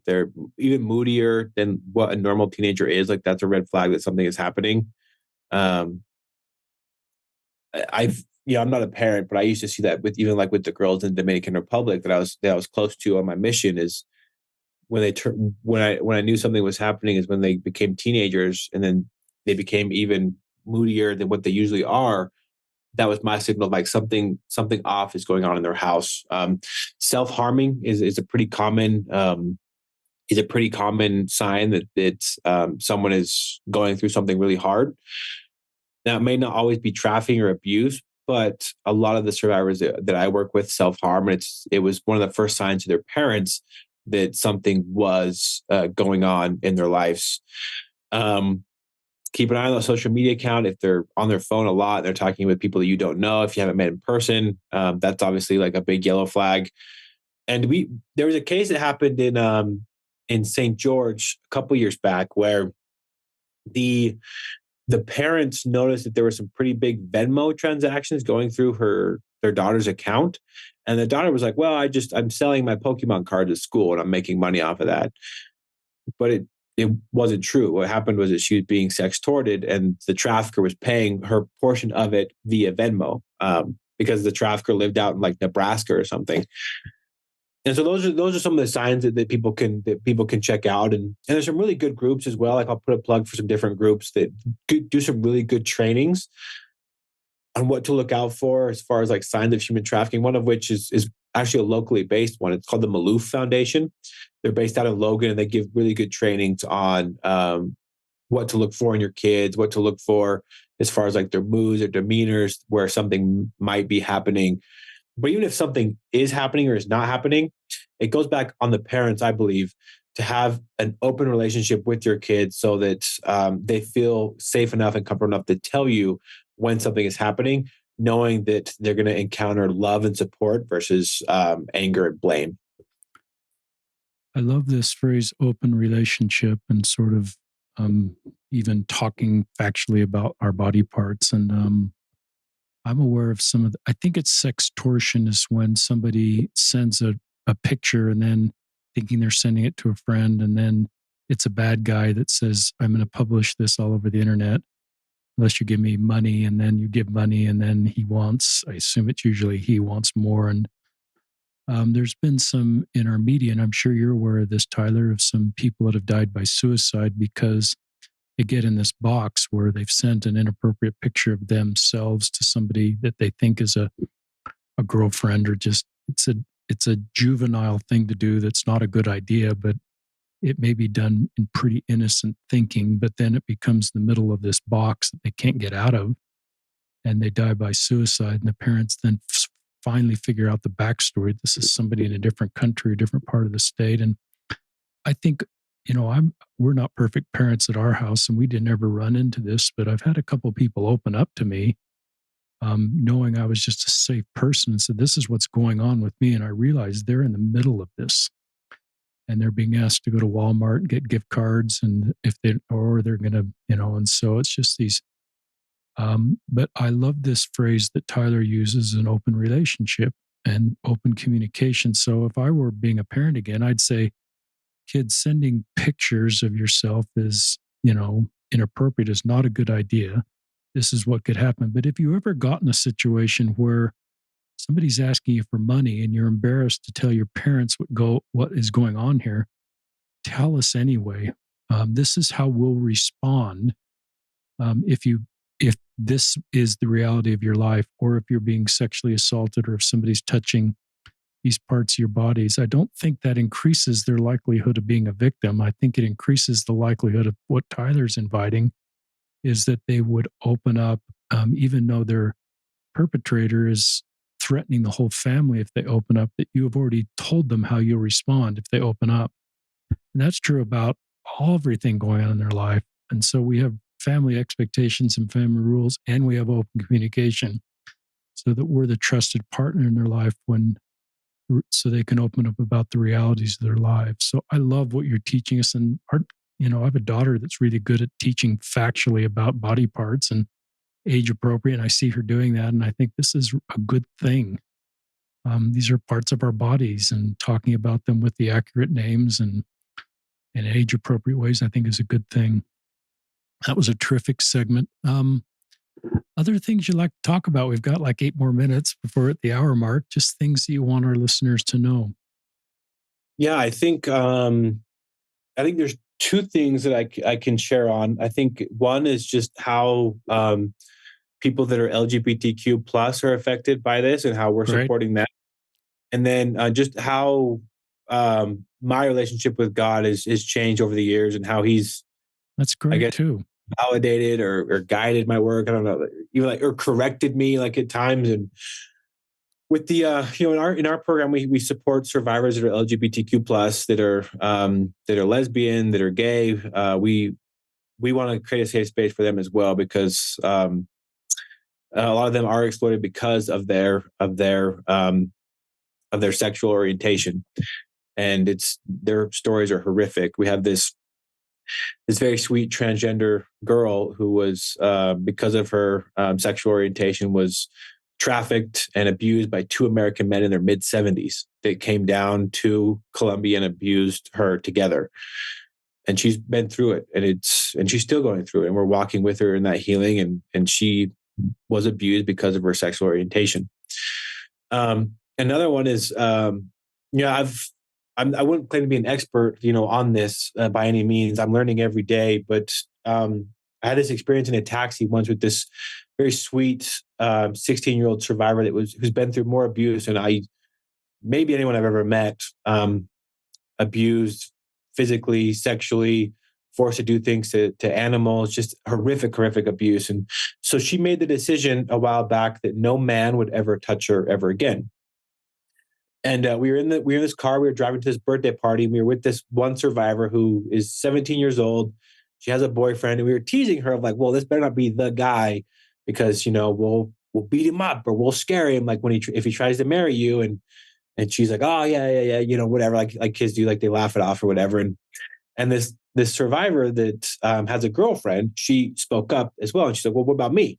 they're even moodier than what a normal teenager is, like that's a red flag that something is happening. Um, I'm not a parent, but I used to see that with even like with the girls in the Dominican Republic that I was close to on my mission, is when when I knew something was happening is when they became teenagers, and then they became even moodier than what they usually are. That was my signal, like something off is going on in their house. Self-harming is a pretty common sign that someone is going through something really hard. Now, it may not always be trafficking or abuse, but a lot of the survivors that I work with self-harm, and it was one of the first signs to their parents that something was going on in their lives. Keep an eye on the social media account. If they're on their phone a lot, they're talking with people that you don't know, if you haven't met in person, that's obviously like a big yellow flag. And there was a case that happened in St. George a couple years back where the parents noticed that there were some pretty big Venmo transactions going through their daughter's account. And the daughter was like, well, I'm selling my Pokemon cards at school and I'm making money off of that. But it wasn't true. What happened was that she was being sextorted, and the trafficker was paying her portion of it via Venmo, because the trafficker lived out in like Nebraska or something. And so those are some of the signs that people can check out, and there's some really good groups as well. Like I'll put a plug for some different groups that do some really good trainings on what to look out for as far as like signs of human trafficking. One of which is actually a locally based one. It's called the Maloof Foundation. They're based out of Logan, and they give really good trainings on what to look for in your kids, what to look for as far as like their moods or demeanors, where something might be happening. But even if something is happening or is not happening, it goes back on the parents, I believe, to have an open relationship with your kids so that they feel safe enough and comfortable enough to tell you when something is happening, knowing that they're going to encounter love and support versus anger and blame. I love this phrase open relationship and sort of um, even talking factually about our body parts. And I'm aware of some of I think it's sextortion is when somebody sends a picture and then thinking they're sending it to a friend. And then it's a bad guy that says, I'm going to publish this all over the internet unless you give me money. And then you give money. And then I assume it's usually he wants more. And there's been some in our media, and I'm sure you're aware of this, Tyler, of some people that have died by suicide because they get in this box where they've sent an inappropriate picture of themselves to somebody that they think is a girlfriend or just it's a juvenile thing to do that's not a good idea, but it may be done in pretty innocent thinking, but then it becomes the middle of this box that they can't get out of and they die by suicide. And the parents then finally figure out the backstory. This is somebody in a different country, a different part of the state. And I think, we're not perfect parents at our house and we didn't ever run into this, but I've had a couple of people open up to me, knowing I was just a safe person and said, this is what's going on with me. And I realized they're in the middle of this and they're being asked to go to Walmart and get gift cards. And or they're going to, and so it's just these, but I love this phrase that Tyler uses, an open relationship and open communication. So if I were being a parent again, I'd say, kids, sending pictures of yourself is, inappropriate is not a good idea. This is what could happen. But if you ever got in a situation where somebody's asking you for money and you're embarrassed to tell your parents what is going on here, tell us anyway. This is how we'll respond if this is the reality of your life, or if you're being sexually assaulted, or if somebody's touching these parts of your bodies. I don't think that increases their likelihood of being a victim. I think it increases the likelihood of what Tyler's inviting is that they would open up, even though their perpetrator is threatening the whole family if they open up, that you have already told them how you'll respond if they open up. And that's true about everything going on in their life. And so we have family expectations and family rules, and we have open communication so that we're the trusted partner in their life so they can open up about the realities of their lives. So I love what you're teaching us. And I have a daughter that's really good at teaching factually about body parts and age appropriate. And I see her doing that. And I think this is a good thing. These are parts of our bodies, and talking about them with the accurate names and in age appropriate ways, I think is a good thing. That was a terrific segment. Other things you'd like to talk about? We've got like 8 more minutes before we're at the hour mark. Just things that you want our listeners to know. Yeah, I think there's two things that I can share on. I think one is just how people that are LGBTQ plus are affected by this and how we're Great. supporting that. And then just how my relationship with God is changed over the years and how he's, That's I great guess, too. validated or guided my work. I don't know, even or corrected me like at times. And with the in our program we support survivors that are LGBTQ plus that are lesbian, that are gay. We want to create a safe space for them as well, because a lot of them are exploited because of their sexual orientation, and their stories are horrific. We have this very sweet transgender girl who was, because of her sexual orientation, was trafficked and abused by two American men in their mid 70s that came down to Colombia and abused her together. And she's been through it, and she's still going through it. And we're walking with her in that healing. And she was abused because of her sexual orientation. Another one is, I wouldn't claim to be an expert, on this by any means. I'm learning every day, but I had this experience in a taxi once with this very sweet 16-year-old survivor who's been through more abuse than maybe anyone I've ever met. Abused physically, sexually, forced to do things to animals, just horrific abuse. And so she made the decision a while back that no man would ever touch her ever again. And we were in this car. We were driving to this birthday party. And we were with this one survivor who is 17 years old. She has a boyfriend, and we were teasing her of like, well, this better not be the guy, because we'll beat him up or we'll scare him like when if he tries to marry you. And she's like, oh yeah, yeah, yeah, whatever, like kids do, like they laugh it off or whatever. And this survivor that has a girlfriend, she spoke up as well, and she's like, well, what about me?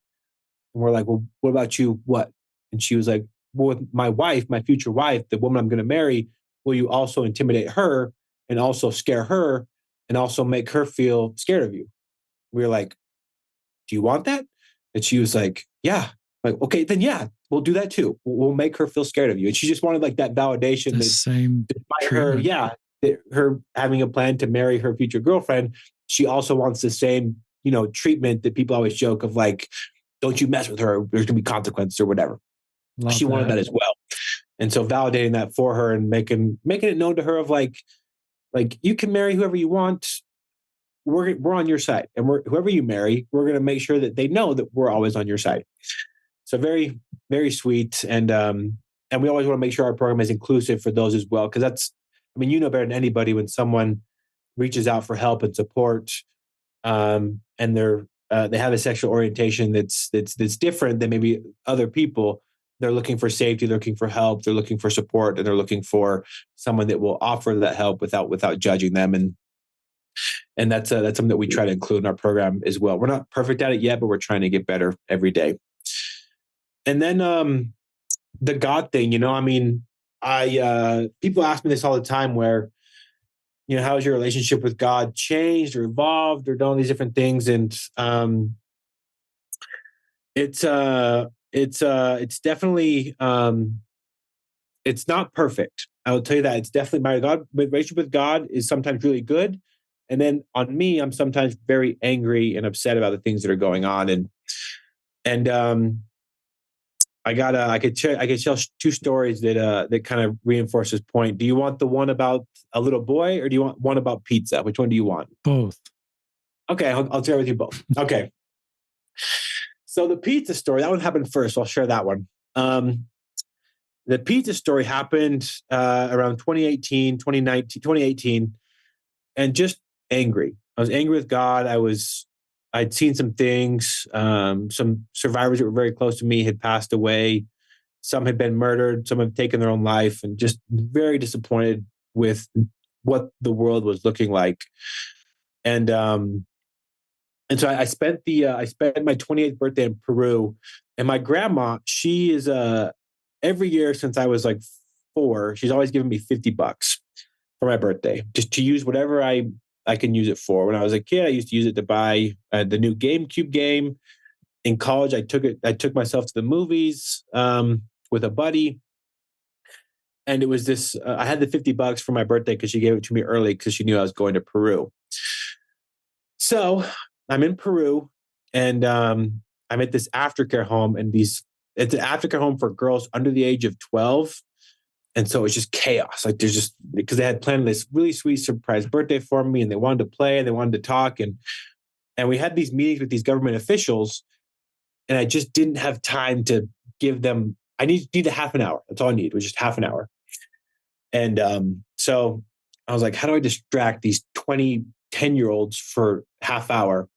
And we're like, well, what about you? What? And she was like, well, with my wife, my future wife, the woman I'm going to marry, will you also intimidate her and also scare her and also make her feel scared of you? We were like, do you want that? And she was like, yeah. Like, okay, then yeah, we'll do that too. We'll make her feel scared of you. And she just wanted like that validation The that same despite her, treatment. yeah, that her having a plan to marry her future girlfriend, she also wants the same, treatment that people always joke of like, don't you mess with her, there's gonna be consequences or whatever. Love She wanted that. that as well. And so validating that for her and making it known to her of like you can marry whoever you want. We're on your side. And whoever you marry, we're gonna make sure that they know that we're always on your side. So very, very sweet. And we always want to make sure our program is inclusive for those as well. Cause I mean, better than anybody when someone reaches out for help and support, and they have a sexual orientation that's different than maybe other people. They're looking for safety, they're looking for help, they're looking for support, and they're looking for someone that will offer that help without judging them. And that's something that we try to include in our program as well. We're not perfect at it yet, but we're trying to get better every day. And then the God thing, I mean, I people ask me this all the time where, how has your relationship with God changed or evolved or done all these different things? And it's definitely it's not perfect. I will tell you that. It's definitely my relationship with God is sometimes really good. And then on me, I'm sometimes very angry and upset about the things that are going on. And I could tell two stories that kind of reinforce this point. Do you want the one about a little boy, or do you want one about pizza? Which one do you want? Both. Okay, I'll share with you both. Okay, so the pizza story, that one happened first. So I'll share that one. Um, the pizza story happened around 2018, 2019, 2018, and just angry. I was angry with God. I'd seen some things. Some survivors that were very close to me had passed away. Some had been murdered. Some had taken their own life, and just very disappointed with what the world was looking like. And so I spent my 28th birthday in Peru, and my grandma, she is every year since I was like 4, she's always given me $50 for my birthday, just to use whatever I can use it for. When I was a kid, I used to use it to buy the new GameCube game. In college, I took myself to the movies with a buddy, and it was this. I had the $50 for my birthday because she gave it to me early because she knew I was going to Peru. So I'm in Peru, and I'm at this aftercare home, and it's an aftercare home for girls under the age of 12. And so it's just chaos. Like there's just because they had planned this really sweet surprise birthday for me, and they wanted to play and they wanted to talk, and we had these meetings with these government officials, and I just didn't have time to give them. I need a half an hour. That's all I need was just half an hour. And so I was like, how do I distract these 10-year-olds for half hour?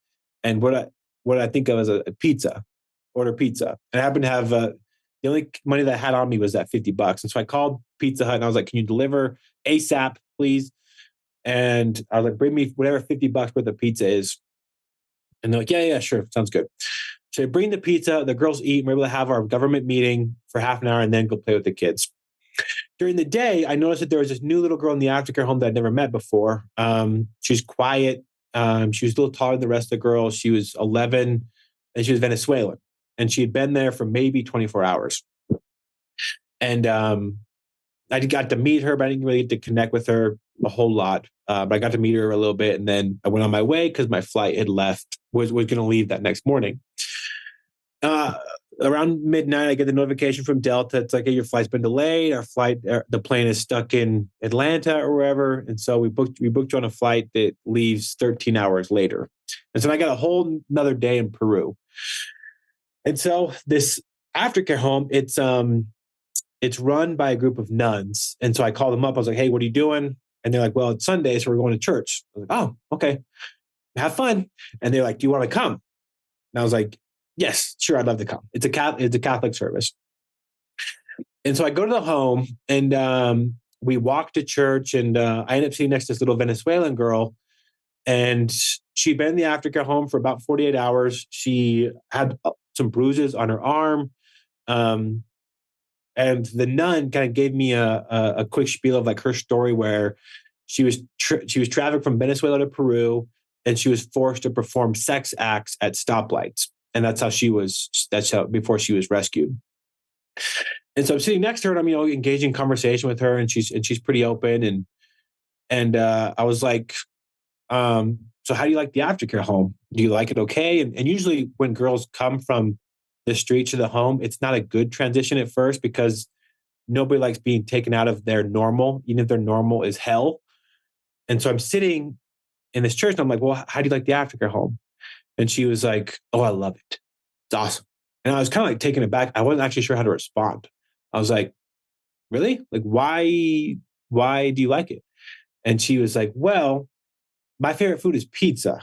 And what I think of as a pizza, order pizza. And I happened to have the only money that I had on me was that $50. And so I called Pizza Hut and I was like, can you deliver ASAP, please? And I was like, bring me whatever $50 worth of pizza is. And they're like, yeah, yeah, sure. Sounds good. So I bring the pizza, the girls eat, and we're able to have our government meeting for half an hour and then go play with the kids. During the day, I noticed that there was this new little girl in the aftercare home that I'd never met before. She was quiet. She was a little taller than the rest of the girls. She was 11 and she was Venezuelan. And she had been there for maybe 24 hours. And I got to meet her, but I didn't really get to connect with her a whole lot. But I got to meet her a little bit. And then I went on my way because my flight had was going to leave that next morning. Uh, Around midnight, I get the notification from Delta. It's like, hey, your flight's been delayed. The plane is stuck in Atlanta or wherever. And so we booked you on a flight that leaves 13 hours later. And so I got a whole another day in Peru. And so this aftercare home, it's run by a group of nuns. And so I called them up. I was like, hey, what are you doing? And they're like, well, it's Sunday, so we're going to church. I was like, oh, okay. Have fun. And they're like, do you want to come? And I was like, yes, sure, I'd love to come. It's a Catholic service. And so I go to the home and we walk to church, and I end up sitting next to this little Venezuelan girl. And she'd been in the aftercare home for about 48 hours. She had some bruises on her arm. Um, and the nun kind of gave me a quick spiel of like her story, where she was trafficked from Venezuela to Peru, and she was forced to perform sex acts at stoplights, and that's how before she was rescued. And so I'm sitting next to her, and I'm engaging conversation with her, and she's pretty open, and I was like, so how do you like the aftercare home? Do you like it okay? And usually when girls come from the street to the home, it's not a good transition at first, because nobody likes being taken out of their normal, even if their normal is hell. And so I'm sitting in this church and I'm like, well, how do you like the aftercare home? And she was like, oh, I love it. It's awesome. And I was kind of like taken aback. I wasn't actually sure how to respond. I was like, really? Like, why do you like it? And she was like, well, my favorite food is pizza.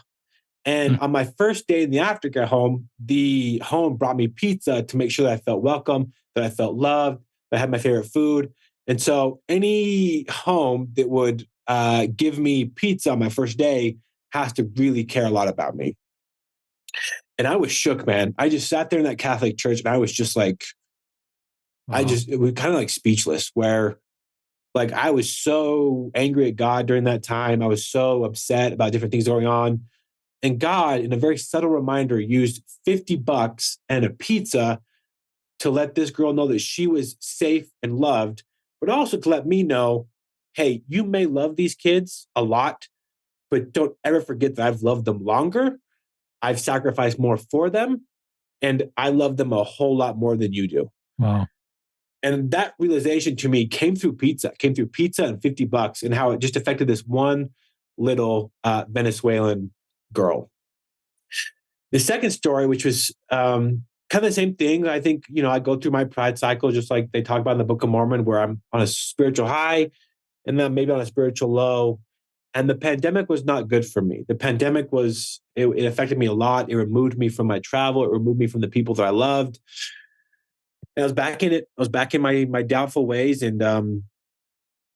And Mm. on my first day in the aftercare home, the home brought me pizza to make sure that I felt welcome, that I felt loved, that I had my favorite food. And so any home that would give me pizza on my first day has to really care a lot about me. And I was shook, man. I just sat there in that Catholic church and I was just like, Wow. it was kind of like speechless, where like I was so angry at God during that time. I was so upset about different things going on. And God, in a very subtle reminder, used $50 and a pizza to let this girl know that she was safe and loved, but also to let me know, hey, you may love these kids a lot, but don't ever forget that I've loved them longer. I've sacrificed more for them, and I love them a whole lot more than you do. Wow. And that realization to me came through pizza and $50, and how it just affected this one little Venezuelan girl. The second story, which was kind of the same thing, I think, I go through my pride cycle, just like they talk about in the Book of Mormon, where I'm on a spiritual high and then maybe on a spiritual low. And the pandemic was not good for me. The pandemic it affected me a lot. It removed me from my travel. It removed me from the people that I loved. And I was back in it. I was back in my doubtful ways. And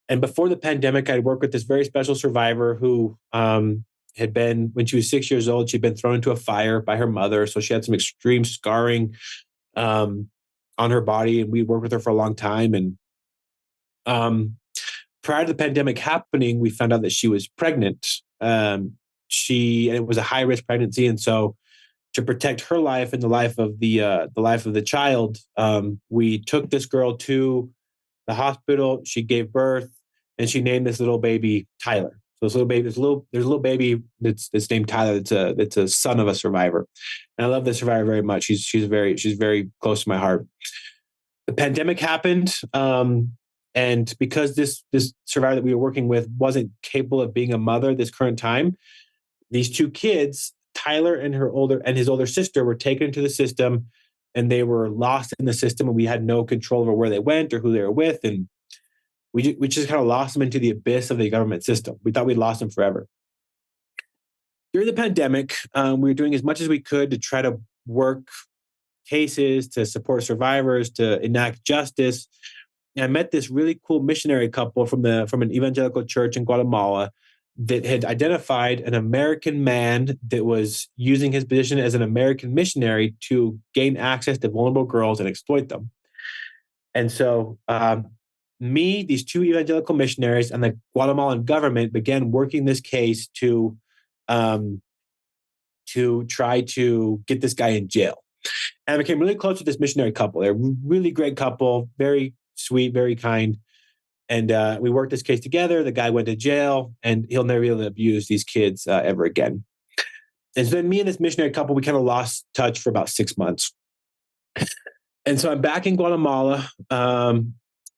before the pandemic, I'd worked with this very special survivor who had been, when she was 6 years old, she'd been thrown into a fire by her mother. So she had some extreme scarring on her body. And we worked with her for a long time. And prior to the pandemic happening, we found out that she was pregnant. And it was a high risk pregnancy. And so to protect her life and the life of the child, we took this girl to the hospital. She gave birth, and she named this little baby Tyler. So there's a little baby that's named Tyler. That's a son of a survivor, and I love this survivor very much. She's very close to my heart. The pandemic happened, and because this survivor that we were working with wasn't capable of being a mother this current time, these two kids, Tyler and his older sister, were taken into the system, and they were lost in the system, and we had no control over where they went or who they were with, and we just kind of lost them into the abyss of the government system. We thought we'd lost them forever. During the pandemic, we were doing as much as we could to try to work cases, to support survivors, to enact justice. And I met this really cool missionary couple from an evangelical church in Guatemala that had identified an American man that was using his position as an American missionary to gain access to vulnerable girls and exploit them. And so these two evangelical missionaries, and the Guatemalan government began working this case to try to get this guy in jail. And I became really close with this missionary couple. They're a really great couple, very sweet, very kind. And we worked this case together. The guy went to jail, and he'll never be able to abuse these kids ever again. And so then me and this missionary couple, we kind of lost touch for about 6 months. And so I'm back in Guatemala.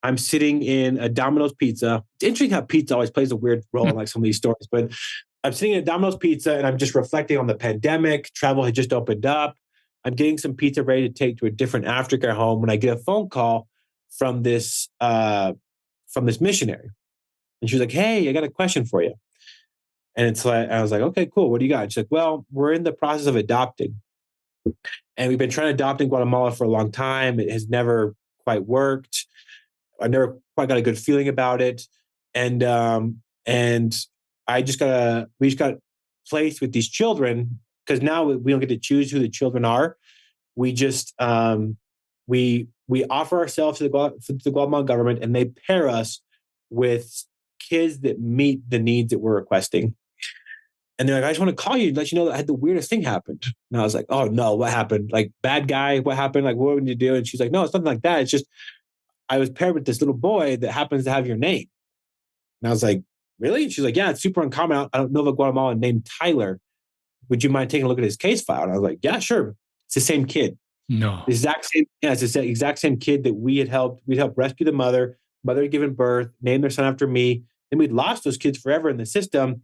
I'm sitting in a Domino's Pizza. It's interesting how pizza always plays a weird role in like some of these stories, but I'm sitting in a Domino's Pizza and I'm just reflecting on the pandemic. Travel had just opened up. I'm getting some pizza ready to take to a different aftercare home when I get a phone call from this missionary. And she was like, "Hey, I got a question for you." And it's like, I was like, "Okay, cool. What do you got?" And she's like, "Well, we're in the process of adopting, and we've been trying to adopt in Guatemala for a long time. It has never quite worked. I never quite got a good feeling about it, and we just got placed with these children because now we don't get to choose who the children are. We just we offer ourselves to the Guatemalan government, and they pair us with kids that meet the needs that we're requesting." And they're like, "I just want to call you and let you know that I had the weirdest thing happened." And I was like, "Oh no, what happened? Like bad guy? What happened? Like what would you do?" And she's like, "No, it's nothing like that. It's just I was paired with this little boy that happens to have your name." And I was like, "Really?" And she's like, "Yeah, it's super uncommon. I don't know of a Guatemalan named Tyler. Would you mind taking a look at his case file?" And I was like, "Yeah, sure." It's the same kid. The No. exact same, yeah, it's the exact same kid that we'd helped rescue the mother had given birth, named their son after me. And we'd lost those kids forever in the system.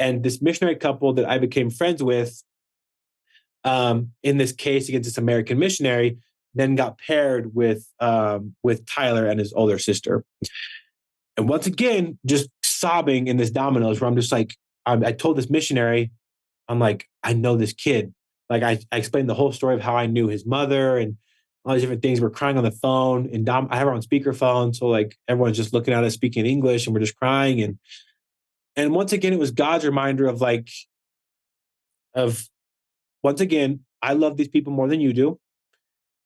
And this missionary couple that I became friends with, in this case against this American missionary, then got paired with Tyler and his older sister. And once again, just sobbing in this dominoes where I'm just like, I told this missionary, I'm like, "I know this kid." Like I explained the whole story of how I knew his mother and all these different things. We're crying on the phone, and I have her on speakerphone, so like everyone's just looking at us speaking English, and we're just crying. And once again, it was God's reminder of like of once again, I love these people more than you do.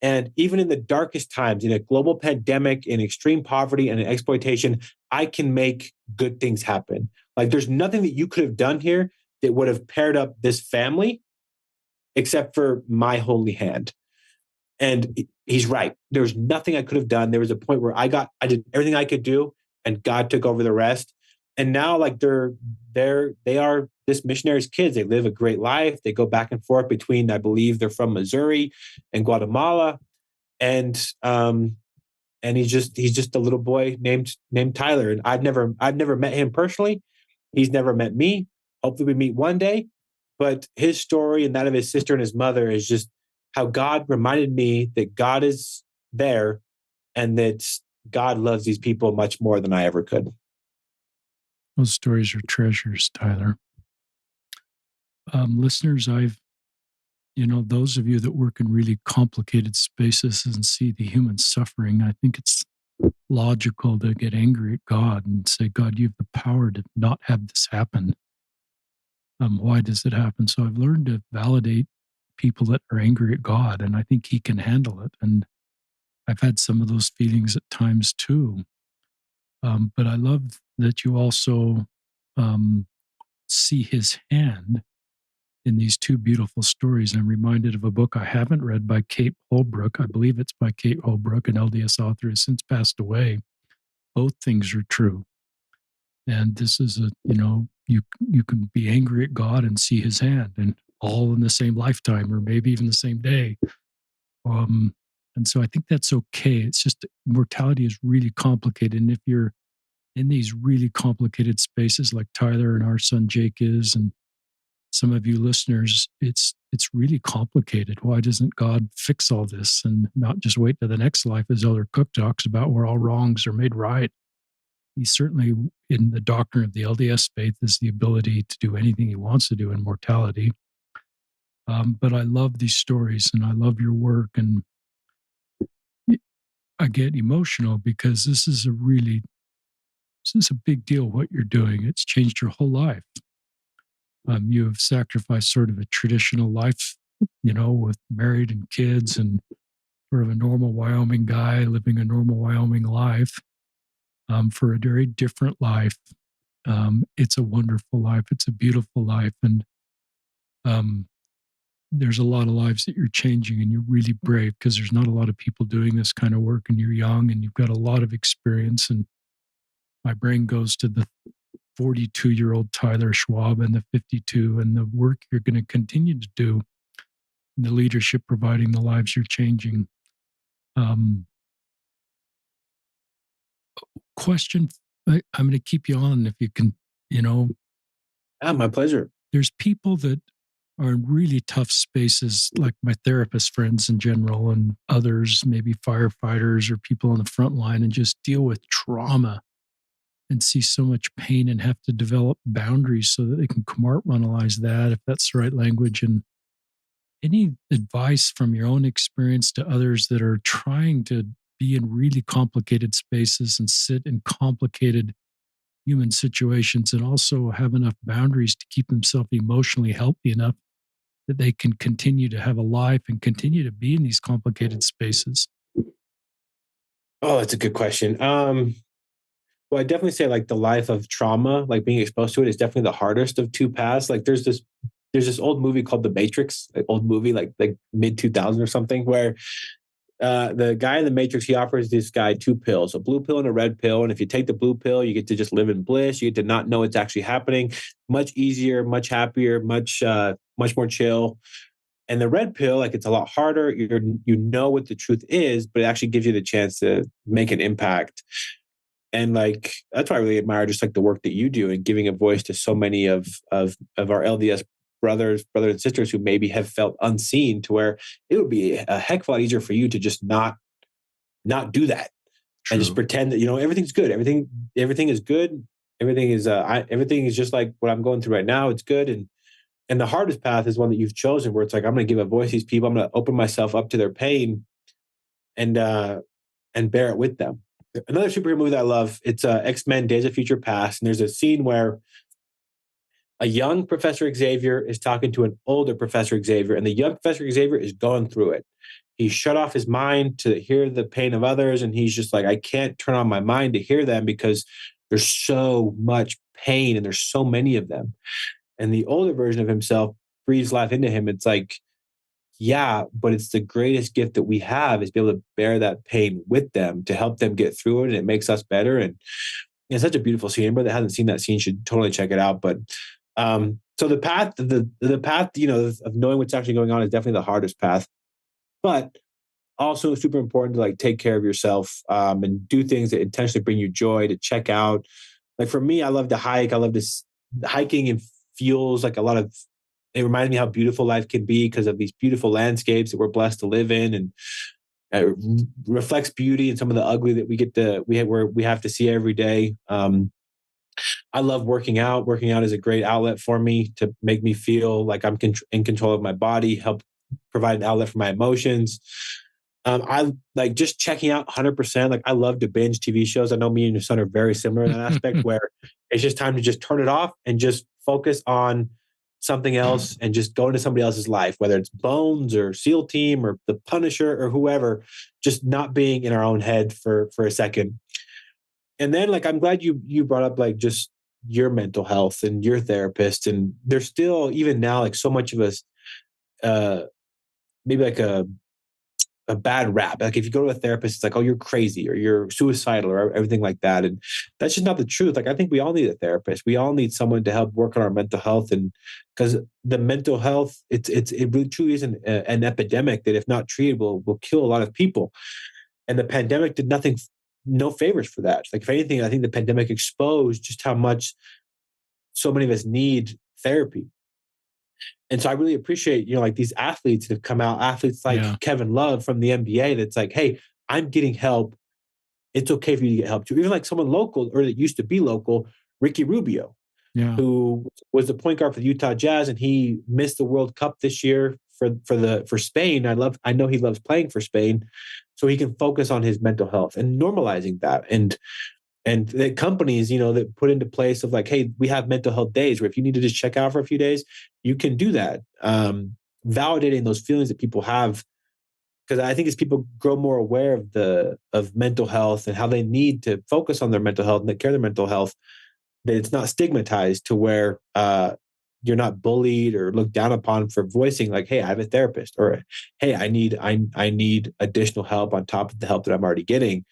And even in the darkest times, in a global pandemic, in extreme poverty and in exploitation, I can make good things happen. Like there's nothing that you could have done here that would have paired up this family except for my holy hand. And he's right. There was nothing I could have done. There was a point where I did everything I could do, and God took over the rest. And now, like they are this missionary's kids. They live a great life. They go back and forth between, I believe, they're from Missouri and Guatemala, and he's just a little boy named Tyler. And I've never met him personally. He's never met me. Hopefully, we meet one day. But his story and that of his sister and his mother is just how God reminded me that God is there and that God loves these people much more than I ever could. Those stories are treasures, Tyler. Listeners, those of you that work in really complicated spaces and see the human suffering, I think it's logical to get angry at God and say, "God, you have the power to not have this happen. Why does it happen?" So I've learned to validate people that are angry at God, and I think He can handle it. And I've had some of those feelings at times too. But I love that you also um, see His hand in these two beautiful stories. I'm reminded of a book I haven't read by Kate Holbrook. I believe it's by Kate Holbrook, an LDS author who has since passed away. Both things are true. And this is you can be angry at God and see his hand, and all in the same lifetime or maybe even the same day. Um, and so I think that's okay. It's just mortality is really complicated. And if you're in these really complicated spaces like Tyler and our son Jake is, and some of you listeners, it's really complicated. Why doesn't God fix all this and not just wait to the next life, as Elder Cook talks about, where all wrongs are made right? He certainly, in the doctrine of the LDS faith, is the ability to do anything he wants to do in mortality. But I love these stories and I love your work. And I get emotional because this is a big deal what you're doing. It's changed your whole life. You have sacrificed sort of a traditional life, with married and kids and sort of a normal Wyoming guy living a normal Wyoming life, for a very different life. It's a wonderful life. It's a beautiful life. And um, there's a lot of lives that you're changing, and you're really brave because there's not a lot of people doing this kind of work, and you're young and you've got a lot of experience. And my brain goes to the 42-year-old Tyler Schwab and the 52 and the work you're going to continue to do, and the leadership providing the lives you're changing. Um, Question, I'm going to keep you on if you can, you know, Ah, my pleasure. there's people that are in really tough spaces, like my therapist friends in general, and others, maybe firefighters or people on the front line, and just deal with trauma and see so much pain and have to develop boundaries so that they can compartmentalize that, if that's the right language. And any advice from your own experience to others that are trying to be in really complicated spaces and sit in complicated human situations and also have enough boundaries to keep themselves emotionally healthy enough that they can continue to have a life and continue to be in these complicated spaces? Oh, that's a good question. Well, I definitely say like the life of trauma, like being exposed to it is definitely the hardest of two paths. Like there's this old movie called The Matrix, like old movie like mid 2000 or something, where the guy in the Matrix, he offers this guy two pills, a blue pill and a red pill. And if you take the blue pill, you get to just live in bliss. You get to not know what's actually happening. Much easier, much happier, much more chill. And the red pill, like it's a lot harder. You know what the truth is, but it actually gives you the chance to make an impact. And like that's why I really admire just like the work that you do and giving a voice to so many of our LDS brothers and sisters who maybe have felt unseen, to where it would be a heck of a lot easier for you to just not do that and just True. pretend that everything's good, everything is good, everything is just like what I'm going through right now. It's good. And the hardest path is one that you've chosen, where it's like I'm going to give a voice to these people. I'm going to open myself up to their pain and bear it with them. Another superhero movie that I love, it's X-Men Days of Future Past. And there's a scene where a young Professor Xavier is talking to an older Professor Xavier, and the young Professor Xavier is going through it. He shut off his mind to hear the pain of others, and he's just like, I can't turn on my mind to hear them because there's so much pain and there's so many of them. And the older version of himself breathes life into him. It's like, yeah, but it's the greatest gift that we have is be able to bear that pain with them to help them get through it. And it makes us better. And it's such a beautiful scene. Anybody that hasn't seen that scene should totally check it out. But so the path, of knowing what's actually going on is definitely the hardest path. But also super important to like take care of yourself and do things that intentionally bring you joy, to check out. Like for me, I love to hike. I love this hiking, and feels like a lot of it reminds me how beautiful life can be because of these beautiful landscapes that we're blessed to live in, and it reflects beauty and some of the ugly that we have to see every day. I love working out. Working out is a great outlet for me to make me feel like I'm in control of my body, help provide an outlet for my emotions. I like just checking out 100%. Like I love to binge TV shows. I know me and your son are very similar in that aspect, where it's just time to just turn it off and just focus on something else and just go into somebody else's life, whether it's Bones or SEAL Team or The Punisher or whoever, just not being in our own head for a second. And then like I'm glad you brought up like just your mental health and your therapist. And there's still even now like so much of us uh maybe like a bad rap. Like if you go to a therapist, it's like, oh, you're crazy or you're suicidal or everything like that. And that's just not the truth. Like I think we all need a therapist. We all need someone to help work on our mental health. And because the mental health, it really truly is an epidemic that if not treated will kill a lot of people. And the pandemic did nothing, no favors for that. Like if anything, I think the pandemic exposed just how much so many of us need therapy. And so I really appreciate, like these athletes that have come out, athletes like Yeah. Kevin Love from the NBA, that's like, hey, I'm getting help. It's okay for you to get help too. Even like someone local or that used to be local, Ricky Rubio, Yeah. who was the point guard for the Utah Jazz, and he missed the World Cup this year for Spain. I know he loves playing for Spain, so he can focus on his mental health and normalizing that. And the companies, that put into place of like, hey, we have mental health days where if you need to just check out for a few days, you can do that. Validating those feelings that people have, because I think as people grow more aware of mental health and how they need to focus on their mental health and take care of their mental health, that it's not stigmatized to where you're not bullied or looked down upon for voicing like, hey, I have a therapist, or hey, I need additional help on top of the help that I'm already getting.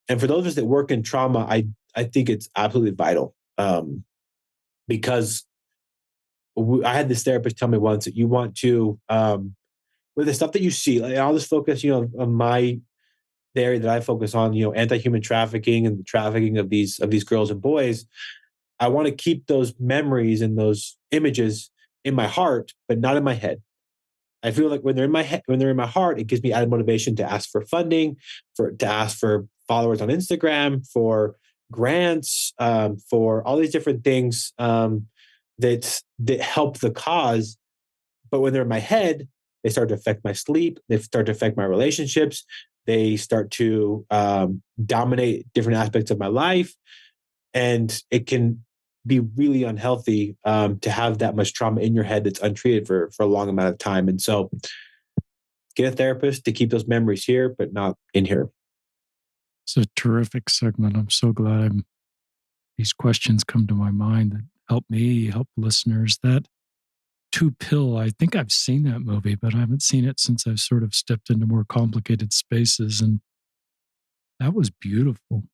And for those of us that work in trauma, I think it's absolutely vital, because I had this therapist tell me once that you want to, with the stuff that you see, like I'll just focus, on the area that I focus on, anti-human trafficking and the trafficking of these girls and boys. I want to keep those memories and those images in my heart, but not in my head. I feel like when they're in my head, when they're in my heart, it gives me added motivation to ask for funding, to ask for followers on Instagram, for grants, for all these different things that help the cause. But when they're in my head, they start to affect my sleep. They start to affect my relationships. They start to dominate different aspects of my life, and it can be really unhealthy to have that much trauma in your head that's untreated for a long amount of time. And so, get a therapist to keep those memories here, but not in here. It's a terrific segment. I'm so glad these questions come to my mind that help me, help listeners. That Two Pill, I think I've seen that movie, but I haven't seen it since I've sort of stepped into more complicated spaces. And that was beautiful.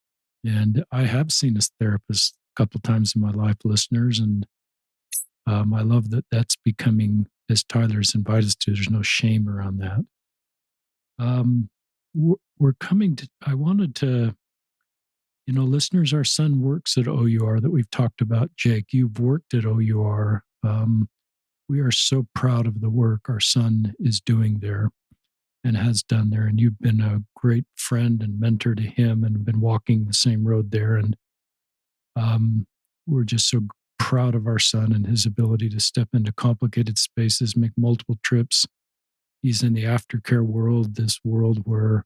And I have seen this therapist a couple times in my life, listeners. And I love that that's becoming, as Tyler's invited us to, there's no shame around that. We're coming to, I wanted to, listeners, our son works at OUR that we've talked about. Jake, you've worked at OUR. We are so proud of the work our son is doing there and has done there. And you've been a great friend and mentor to him and been walking the same road there. And we're just so proud of our son and his ability to step into complicated spaces, make multiple trips. He's in the aftercare world, this world where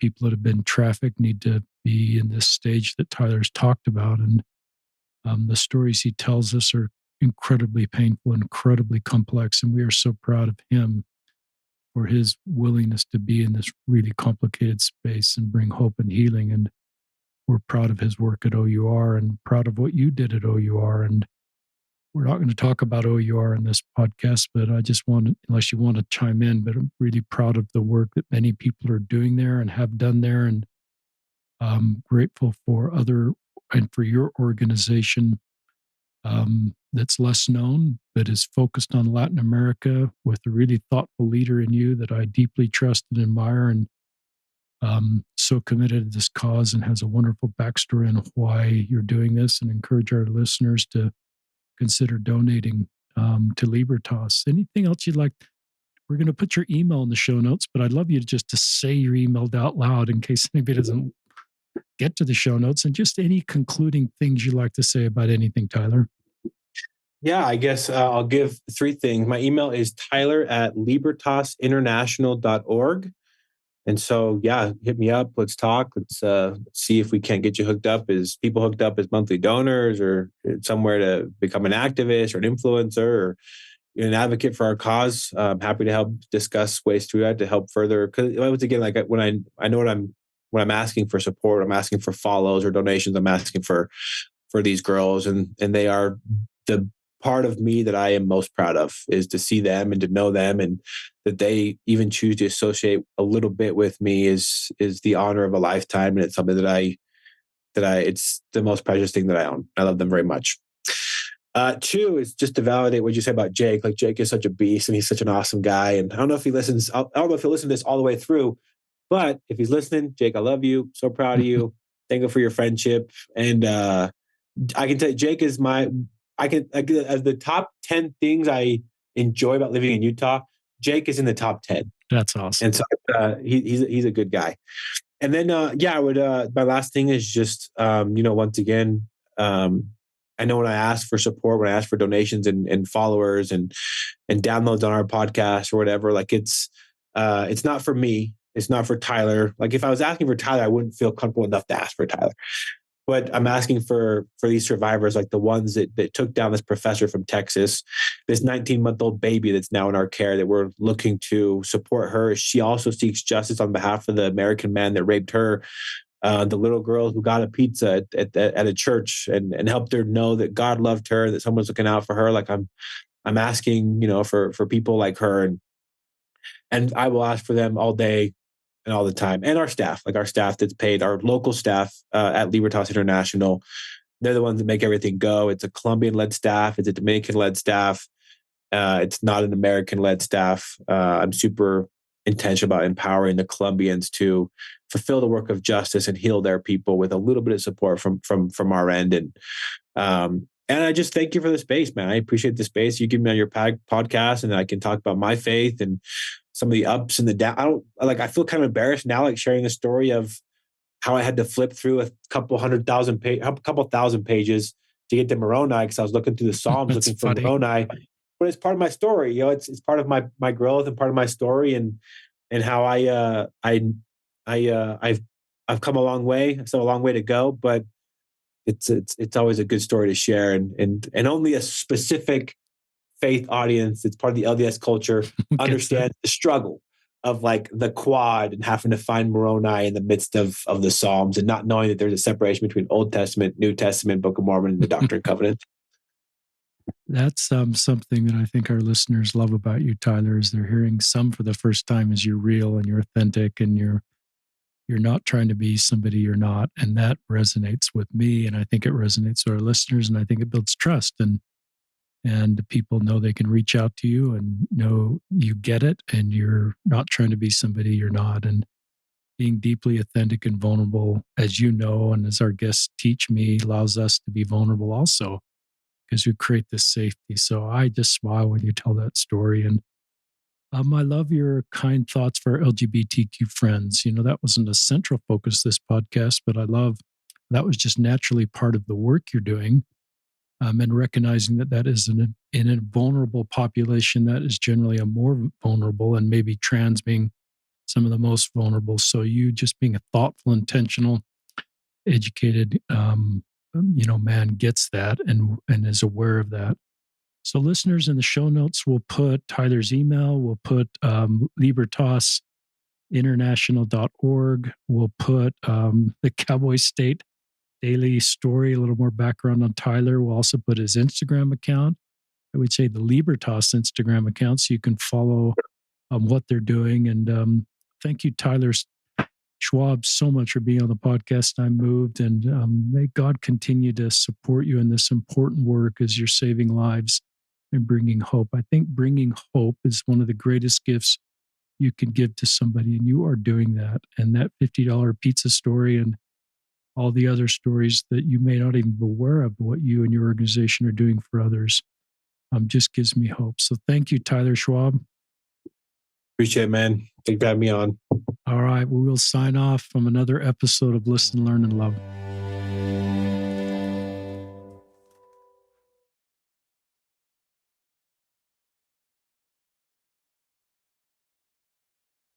people that have been trafficked need to be in this stage that Tyler's talked about. And the stories he tells us are incredibly painful, incredibly complex. And we are so proud of him for his willingness to be in this really complicated space and bring hope and healing. And we're proud of his work at OUR and proud of what you did at OUR. And we're not going to talk about OUR in this podcast, but I just want to, unless you want to chime in, but I'm really proud of the work that many people are doing there and have done there. And I'm grateful for and for your organization that's less known, but is focused on Latin America with a really thoughtful leader in you that I deeply trust and admire, and so committed to this cause and has a wonderful backstory on why you're doing this, and encourage our listeners to consider donating to Libertas. Anything else you'd like? We're going to put your email in the show notes, but I'd love you to just to say your email out loud in case anybody doesn't get to the show notes, and just any concluding things you'd like to say about anything, Tyler. Yeah, I guess I'll give three things. My email is tyler@libertasinternational.org. And so, yeah, hit me up. Let's talk. Let's see if we can't get you hooked up as people hooked up as monthly donors, or somewhere to become an activist or an influencer, or an advocate for our cause. I'm happy to help discuss ways through that to help further. Because once again, like when I know when I'm asking for support, I'm asking for follows or donations. I'm asking for these girls, and they are the part of me that I am most proud of, is to see them and to know them, and that they even choose to associate a little bit with me is the honor of a lifetime. And it's something that it's the most precious thing that I own. I love them very much. Two is just to validate what you say about Jake. Like, Jake is such a beast and he's such an awesome guy. And I don't know if he listens. I don't know if he'll listen to this all the way through, but if he's listening, Jake, I love you. So proud of you. Thank you for your friendship. And I can tell you, Jake is as the top 10 things I enjoy about living in Utah, Jake is in the top 10. That's awesome. And so he's a good guy. And then, I would, my last thing is just, once again, I know when I ask for support, when I ask for donations and followers and downloads on our podcast or whatever, like it's not for me. It's not for Tyler. Like, if I was asking for Tyler, I wouldn't feel comfortable enough to ask for Tyler. But I'm asking for these survivors, like the ones that took down this professor from Texas, this 19-month-old baby that's now in our care, that we're looking to support her. She also seeks justice on behalf of the American man that raped her, the little girl who got a pizza at a church and helped her know that God loved her, that someone's looking out for her. Like, I'm asking, for people like her, and I will ask for them all day and all the time. And our staff that's paid, our local staff at Libertas International, they're the ones that make everything go. It's a Colombian-led staff. It's a Dominican-led staff. It's not an American-led staff. I'm super intentional about empowering the Colombians to fulfill the work of justice and heal their people with a little bit of support from our end. And And I just thank you for the space, man. I appreciate the space you give me on your podcast, and I can talk about my faith and some of the ups and the downs. I feel kind of embarrassed now, like sharing the story of how I had to flip through a couple thousand pages to get to Moroni, because I was looking through the Psalms That's looking for funny. Moroni. But it's part of my story, it's part of my growth and part of my story, and how I've come a long way. Still a long way to go, but it's always a good story to share, and only a specific faith audience that's part of the LDS culture Gets it. understands the struggle of like the quad and having to find Moroni in the midst of the Psalms, and not knowing that there's a separation between Old Testament, New Testament, Book of Mormon, and the Doctrine and Covenants. That's something that I think our listeners love about you, Tyler, is they're hearing some for the first time as you're real and you're authentic and you're not trying to be somebody you're not. And that resonates with me. And I think it resonates with our listeners. And I think it builds trust. And people know they can reach out to you and know you get it and you're not trying to be somebody you're not. And being deeply authentic and vulnerable, as you know, and as our guests teach me, allows us to be vulnerable also because we create this safety. So I just smile when you tell that story. And I love your kind thoughts for LGBTQ friends. You know, that wasn't a central focus of this podcast, but I love that was just naturally part of the work you're doing. And recognizing that that is in a vulnerable population that is generally a more vulnerable, and maybe trans being some of the most vulnerable. So you just being a thoughtful, intentional, educated, man gets that and is aware of that. So listeners, in the show notes, we'll put Tyler's email. We'll put Libertas international.org. We'll put the Cowboy State Daily Story, a little more background on Tyler. We'll also put his Instagram account. I would say the Libertas Instagram account, so you can follow what they're doing. And thank you, Tyler Schwab, so much for being on the podcast. I moved, and may God continue to support you in this important work as you're saving lives and bringing hope. I think bringing hope is one of the greatest gifts you can give to somebody, and you are doing that. And that $50 pizza story and all the other stories that you may not even be aware of what you and your organization are doing for others just gives me hope. So thank you, Tyler Schwab. Appreciate it, man. Thank you for having me on. All right. We will sign off from another episode of Listen, Learn, and Love.